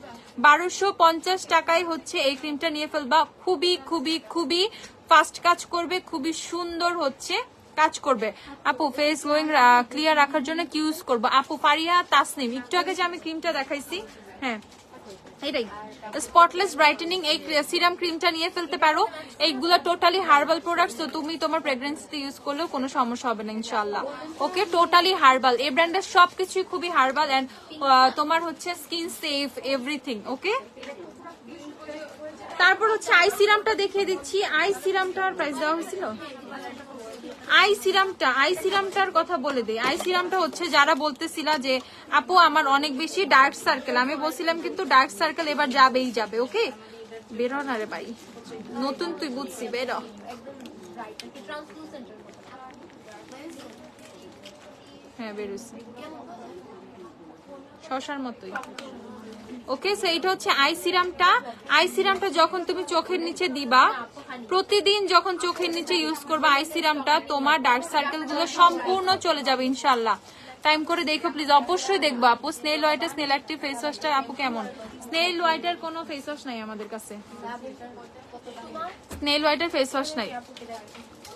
1250 টাকায় হচ্ছে এই ক্রিমটা নিয়ে ফেলবা। খুবই খুবই খুবই ফাস্ট কাজ করবে, খুবই সুন্দর হচ্ছে কাজ করবে। আপু ফেস গ্লোয়িং ক্লিয়ার রাখার জন্য কি ইউজ করবো? আপু ফারিয়া তাসনিম, একটু আগে যে আমি ক্রিমটা দেখাইছি, হ্যাঁ এটাই স্পটলেস ব্রাইটেনিং, এই সিরাম ক্রিমটা নিয়ে ফেলতে পারো। এইগুলো টোটালি হার্বাল প্রোডাক্টস, তো তুমি তোমার প্রেগন্যান্সিতে ইউজ করলেও কোনো সমস্যা হবে না ইনশাআল্লাহ। ওকে, টোটালি হার্বাল, এই ব্র্যান্ডের সবকিছুই খুবই হার্বাল এন্ড তোমার হচ্ছে স্কিন সেফ এভরিথিং। ওকে, তারপর হচ্ছে আই সিরামটা দেখিয়ে দিচ্ছি। আই সিরামটার প্রাইস দেওয়া হয়েছিল, আই সিরামটার কথা বলে দিই। আই সিরামটা হচ্ছে যারা বলতেছিলা যে আপু আমার অনেক বেশি ডার্ক সার্কেল, আমি বলছিলাম কিন্তু ডার্ক সার্কেল এবার যাবেই যাবে। ওকে, বেরো না রে ভাই, নতুন তুই বুঝছি, বেরো। হ্যাঁ বেরোছি শশার মতোই। ওকে, সো এইটা হচ্ছে আই সিরামটা। আই সিরামটা যখন তুমি চোখের নিচে দিবা, প্রতিদিন যখন চোখের নিচে ইউজ করবা আই সিরামটা, তোমার ডার্ক সার্কেল গুলো সম্পূর্ণ চলে যাবে ইনশাল্লাহ। টাইম করে দেখো প্লিজ, অবশ্যই দেখবো আপু। স্নেল হোয়াইটের স্নেল অ্যাক্টিভ ফেস ওয়াশটা আপু কেমন? স্নেল হোয়াইটের কোনো ফেস ওয়াশ নাই আমাদের কাছে, স্নেল হোয়াইটের ফেস ওয়াশ নাই।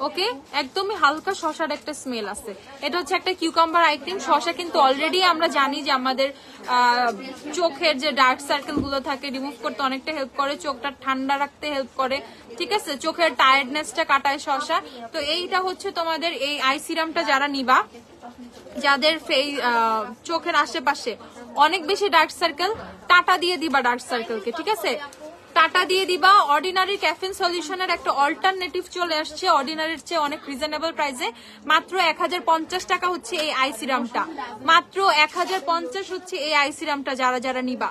ওকে, একদমই হালকা শশার একটা স্মেল আছে। এটা হচ্ছে একটা কিউকাম্বার আই ক্রিম। শশা কিন্তু অলরেডি আমরা জানি যে আমাদের চোখের যে ডার্ক সার্কেল গুলো থাকে রিমুভ করতে অনেকটা হেল্প করে, চোখটা ঠান্ডা রাখতে হেল্প করে, ঠিক আছে, চোখের টায়ার্ডনেসটা কাটায় শশা। তো এইটা হচ্ছে তোমাদের এই আই সিরামটা যারা নিবা, যাদের চোখের আশেপাশে অনেক বেশি ডার্ক সার্কেল, টাটা দিয়ে দিবা ডার্ক সার্কেলকে, ঠিক আছে, টাটা দিয়ে দিবা। অর্ডিনারি ক্যাফিন সলিউশনের একটা অল্টারনেটিভ চলে আসছে, অর্ডিনারির চেয়ে অনেক রিজনেবল প্রাইসে। মাত্র 1050 টাকা হচ্ছে এই আই সিরামটা, মাত্র 1050 হচ্ছে এই আই সিরামটা যারা যারা নিবা,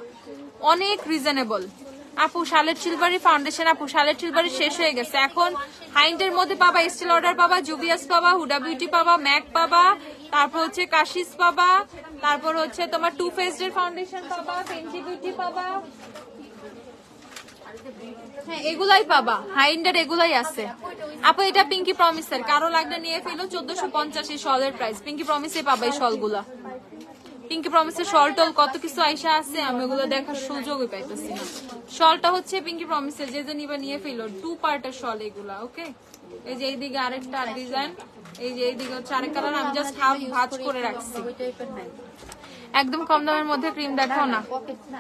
অনেক রিজনেবল। আপু শার্লেট সিলভারি ফাউন্ডেশন, আপু শার্লেট সিলভারি শেষ হয়ে গেছে, এখন হাইন্ডের মধ্যে পাবা, স্টিল অর্ডার পাবা, জুবিয়াস পাবা, হুডা বিউটি পাবা, ম্যাক পাবা, তারপর হচ্ছে কাশিস পাবা, তারপর হচ্ছে তোমার টু ফেসড এর ফাউন্ডেশন পাবা, ফেন্সি বিউটি পাবা, হ্যাঁ এগুলাই পাবা, হাইন্ডার এগুলাই আছে। আপু এটা পিঙ্কি প্রমিসের, কারো লাগলে নিয়ে ফেলো, 1450 শলের প্রাইস। পিঙ্কি প্রমিসে পাবা এই শলগুলা, পিঙ্কি প্রমিসের শল টল কত কিছু আইসা আছে, আমি ওগুলো দেখার সুযোগই পাইতেছি না। শলটা হচ্ছে পিঙ্কি প্রমিসের, যে যে নিবা নিয়ে ফেলো, 2 পার্টের শল এগুলা। ওকে, এই যে এইদিকে আরেকটা ডিজাইন, এই যে এইদিকে হচ্ছে আরেক কালার, আমি জাস্ট হাফ ভাঁজ করে রাখছি। একদম কম দামের মধ্যে ক্রিম দেখাও না,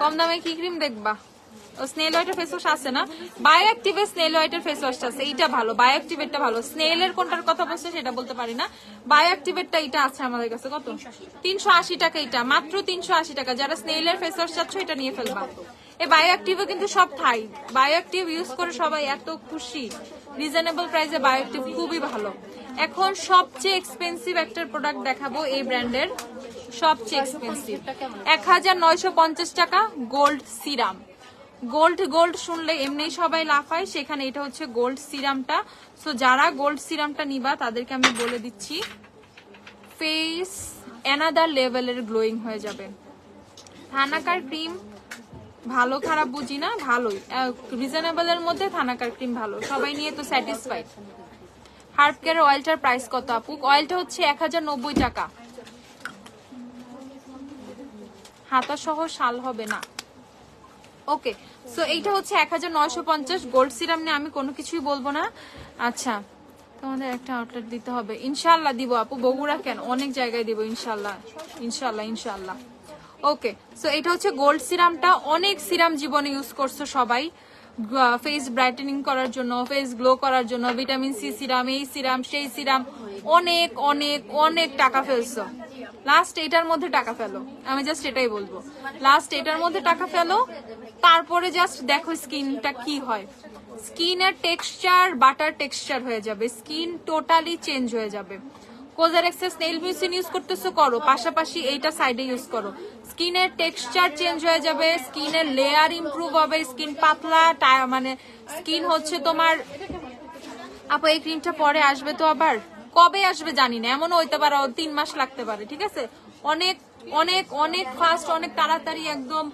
কম দামে কি ক্রিম দেখবা? স্নেল হোয়াইটের ফেস ওয়াশ আছে না, বায়ো অ্যাক্টিভের স্নেল হোয়াইটের ফেস ওয়াশটা আছে, এইটা ভালো, বায়ো অ্যাক্টিভেটটা ভালো। স্নেলের কোনটার কথা বলছে সেটা বলতে পারি না, বায়ো অ্যাক্টিভেটটা এটা আছে আমাদের কাছে। কত? 380 টাকা, এটা মাত্র 380 টাকা। যারা স্নেলের ফেস ওয়াশ চাচ্ছ এটা নিয়ে ফেলবা। এই বায়ো অ্যাক্টিভও কিন্তু সব থাই, বায়ো অ্যাক্টিভ ইউজ করে সবাই এত খুশি, রিজনেবল প্রাইসে বায়ো অ্যাক্টিভ খুবই ভালো। এখন সবচেয়ে এক্সপেন্সিভ একটা প্রোডাক্ট দেখাবো এই ব্র্যান্ডের, সবচেয়ে এক্সপেন্সিভ, 1950 টাকা গোল্ড সিরাম। গোল্ড গোল্ড শুনলে এমনি সবাই লাফায়, সেখানে এটা হচ্ছে গোল্ড সিরামটা। সো যারা গোল্ড সিরামটা নিবা তাদেরকে আমি বলে দিচ্ছি, ফেস অ্যানাদার লেভেলের গ্লোয়িং হয়ে যাবে। থানাকার ক্রিম ভালো খারাপ বুঝি না, ভালোই, রিজনেবল এর মধ্যে থানাকার ক্রিম ভালো, সবাই নিয়ে তো স্যাটিসফাইড। হার্ব কেয়ার অয়েলটার প্রাইস কত আপু? অয়েলটা হচ্ছে 1090 টাকা, হাতা সহ শাল হবে না। ওকে, সো এইটা হচ্ছে 1950 গোল্ড সিরাম নিয়ে আমি কোনো কিছুই বলবো না। আচ্ছা, তোমাদের একটা আউটলেট দিতে হবে, ইনশাল্লাহ দিব আপু, বগুড়া কেন, অনেক জায়গায় দিব ইনশাল্লাহ, ইনশাল্লাহ ইনশাল্লাহ। ওকে, সো এটা হচ্ছে গোল্ড সিরামটা। অনেক সিরাম জীবনে ইউজ করছো সবাই, ফেস ব্রাইটেনিং করার জন্য, ফেস গ্লো করার জন্য, ভিটামিন সি সিরাম, এই সিরাম সেই সিরাম, অনেক অনেক অনেক টাকা ফেলছো। লাস্ট এটার মধ্যে টাকা ফেলো, আমি জাস্ট এটাই বলবো, লাস্ট এটার মধ্যে টাকা ফেলো, তারপরে জাস্ট দেখো স্কিনটা কি হয়। স্কিনের টেক্সচার বাটার টেক্সচার হয়ে যাবে, স্কিন টোটালি চেঞ্জ হয়ে যাবে। কোজারেক্সের স্নেল মিউসিন ইউজ করতেছো করো, পাশাপাশি এইটা সাইডে ইউজ করো, স্কিনের টেক্সচার চেঞ্জ হয়ে যাবে, স্কিনের লেয়ার ইমপ্রুভ হবে, স্কিন পাতলা, মানে স্কিন হচ্ছে তোমার। আপু এই ক্রিমটা পরে আসবে তো, আবার কবে আসবে জানি না, এমনও হইতে পারে 3 মাস লাগতে পারে, ঠিক আছে, অনেক অনেক অনেক ফাস্ট, অনেক তাড়াতাড়ি, একদম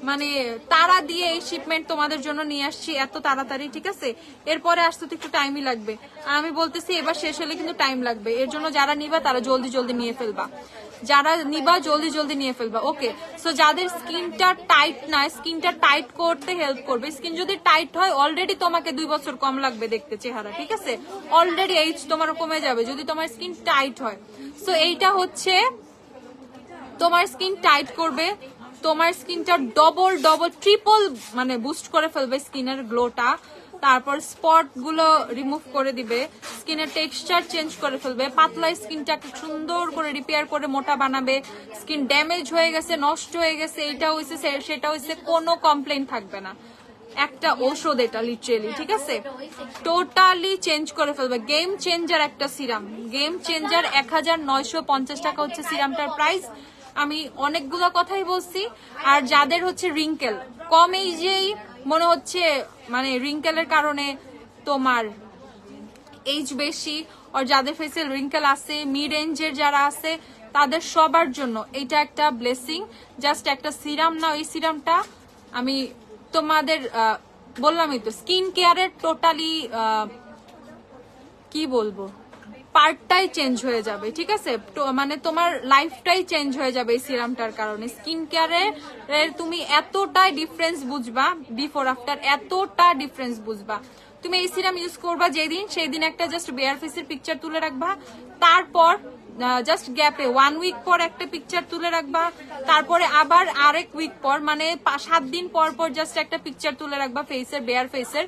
মানে তারা দিয়ে এই শিপমেন্ট তোমাদের জন্য নিয়ে আসছি এত তাড়াতাড়ি, ঠিক আছে। এরপরে আসতে তো একটু টাইমই লাগবে, আমি বলতেছি এবার শেষ হলে কিন্তু টাইম লাগবে, এর জন্য যারা নিবা তারা জলদি জলদি নিয়ে ফেলবা, যারা নিবা জলদি জলদি নিয়ে ফেলবা। ওকে, সো যাদের স্কিনটা টাইট না, স্কিনটা টাইট করতে হেল্প করবে, স্কিন যদি টাইট হয় অলরেডি তোমাকে 2 বছর কম লাগবে দেখতে চেহারা, ঠিক আছে, অলরেডি এইজ তোমার কমে যাবে যদি তোমার স্কিন টাইট হয়। সো এইটা হচ্ছে তোমার স্কিন টাইট করবে, তোমার স্কিনটা ডবল ডবল ট্রিপল মানে বুস্ট করে ফেলবে স্কিনের গ্লোটা, তারপর স্পট গুলো রিমুভ করে দিবে, স্কিনের টেক্সচার চেঞ্জ করে ফেলবে, পাতলা স্কিনটাকে সুন্দর করে রিপেয়ার করে মোটা বানাবে, স্কিন ড্যামেজ হয়ে গেছে, নষ্ট হয়ে গেছে, এইটা হয়েছে সেটা হয়েছে, কোনো কমপ্লেন থাকবে না। একটা ঔষধ এটা লিটারেলি, ঠিক আছে? টোটালি চেঞ্জ করে ফেলবে, গেম চেঞ্জার একটা সিরাম, গেম চেঞ্জার। 1950 টাকা হচ্ছে সিরামটার প্রাইস। আমি অনেকগুলো কথাই বলছি। আর যাদের হচ্ছে রিঙ্কেল কম এইজেই মনে হচ্ছে, মানে রিঙ্কেলের কারণে তোমার এইজ বেশি, আর যাদের ফেসিয়াল রিঙ্কেল আছে, মিড রেঞ্জের যারা আছে, তাদের সবার জন্য এটা একটা ব্লেসিং। জাস্ট একটা সিরাম না, এই সিরামটা আমি তোমাদের বললামই তো, স্কিন কেয়ারের টোটালি কি বলবো, পার্টটাই চেঞ্জ হয়ে যাবে, ঠিক আছে? মানে তোমার লাইফটাই চেঞ্জ হয়ে যাবে এই সিরামটার কারণে। স্কিন কেয়ারে তুমি এতটাই ডিফারেন্স বুঝবা, বিফোর আফটার এতটা ডিফারেন্স বুঝবা। তুমি এই সিরাম ইউজ করবা যেদিন, সেই দিন একটা জাস্ট বেয়ার ফেসের পিকচার তুলে রাখবা, তারপর জাস্ট গ্যাপে 1 উইক পর একটা পিকচার তুলে রাখবা, তারপরে আবার আরেক উইক পর, মানে 7 দিন পর পর জাস্ট একটা পিকচার তুলে রাখবা ফেসের, বেয়ার ফেসের।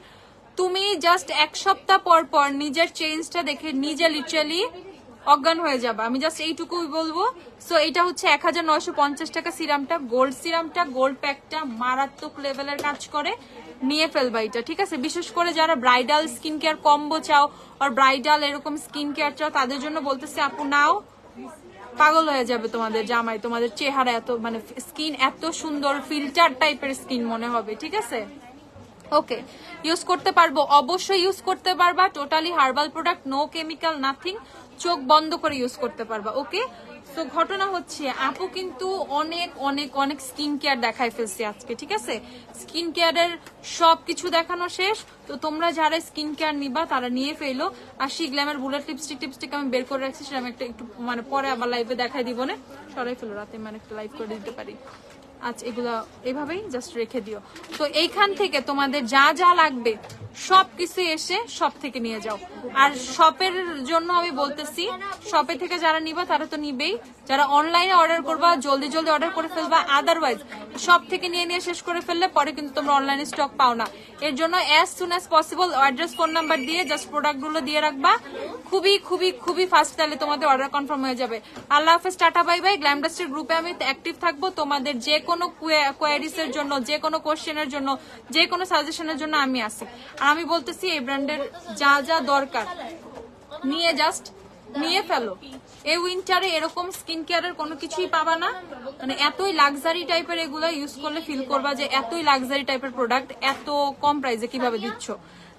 তুমি জাস্ট 1 সপ্তাহ পর পর নিজের চেঞ্জটা দেখে নিজে লিটারালি অজ্ঞান হয়ে যাবে। আমি জাস্ট এইটুকুই বলবো। সো এটা হচ্ছে 1950 টাকা সিরামটা, গোল্ড সিরামটা, গোল্ড প্যাকটা মারাত্মক লেভেলের কাজ করে, নিয়ে ফেলবা এটা, ঠিক আছে? বিশেষ করে যারা ব্রাইডাল স্কিন কেয়ার কম্বো চাও আর ব্রাইডাল এরকম স্কিন কেয়ার চাও, তাদের জন্য বলতেছি আপু নাও, পাগল হয়ে যাবে তোমাদের জামাই, তোমাদের চেহারা এত, মানে স্কিন এত সুন্দর, ফিল্টার টাইপের স্কিন মনে হবে, ঠিক আছে? ওকে, ইউজ করতে পারবো, অবশ্যই ইউজ করতে পারবা। Totally herbal product, no chemical, nothing, চোখ বন্ধ করে ইউজ করতে পারবা। ওকে, তো ঘটনা হচ্ছে আপু কিন্তু অনেক অনেক অনেক স্কিন কেয়ার দেখাই ফেলছি আজকে, ঠিক আছে? স্কিন কেয়ারের সবকিছু দেখানো শেষ। তো তোমরা যারা স্কিন কেয়ার নিবা তারা নিয়ে ফেলো। আর গ্ল্যামের বুলেট লিপস্টিক আমি বের করে রাখছি, সেটা আমি একটু মানে পরে আবার লাইভে দেখাই দিব না, সরাই ফেলো, রাতে মানে একটা লাইভ করে দিতে পারি। আচ্ছা, এগুলা এভাবেই জাস্ট রেখে দিও। তো এইখান থেকে তোমাদের যা যা লাগবে সবকিছু এসে শপ থেকে নিয়ে যাও। আর শপের জন্য আমি বলতেছি, শপে থেকে যারা নিবা তারা তো নিবেই, যারা অনলাইনে অর্ডার করবা জলদি জলদি অর্ডার করে ফেলবা, আদারওয়াইজ শপ থেকে নিয়ে শেষ করে ফেললে পরে কিন্তু তোমরা অনলাইনে স্টক পাও না। এর জন্য as soon as possible address, phone number দিয়ে জাস্ট প্রোডাক্ট গুলো দিয়ে রাখবা, খুবই খুবই খুবই ফাস্ট, তাহলে তোমাদের অর্ডার কনফার্ম হয়ে যাবে। আল্লাহ হাফেজ, টাটা বাই বাই। গ্ল্যামডাস্টের গ্রুপে আমি অ্যাক্টিভ থাকবো, তোমাদের যে কোনো কোয়ারিজ এর জন্য, যে কোনো কোশ্চেনের জন্য, যে কোনো সাজেশনের জন্য আমি আছি। আর আমি বলতেছি এই ব্র্যান্ডের যা যা দরকার নিয়ে জাস্ট নিয়ে ফেলো। এই উইন্টারে এরকম স্কিন কেয়ারের কোনো কিছুই পাবা না, মানে এতই লাক্সারি টাইপের, এগুলো ইউজ করলে ফিল করবা যে এতই লাক্সারি টাইপের প্রোডাক্ট এত কম প্রাইসে কিভাবে দিচ্ছ।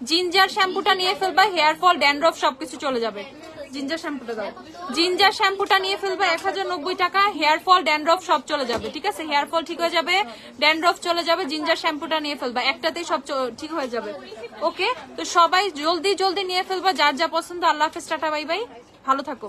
জিঞ্জার শ্যাম্পুটা নিয়ে ফেলবা, হেয়ার ফল, ড্যান্ড্রফ সবকিছু চলে যাবে। জিঞ্জার শ্যাম্পুটা দাও, জিঞ্জার শ্যাম্পুটা নিয়ে ফেলবা 1090 টাকা, হেয়ার ফল ড্যান্ড্রফ সব চলে যাবে, ঠিক আছে? হেয়ার ফল ঠিক হয়ে যাবে, ড্যান্ড্রফ চলে যাবে। জিঞ্জার শ্যাম্পুটা নিয়ে ফেলবা, একটাতেই সব ঠিক হয়ে যাবে। ওকে, তো সবাই জলদি জলদি নিয়ে ফেলবা যার যা পছন্দ। আল্লাহ হাফেজ, টাটা বাই বাই, ভালো থাকো।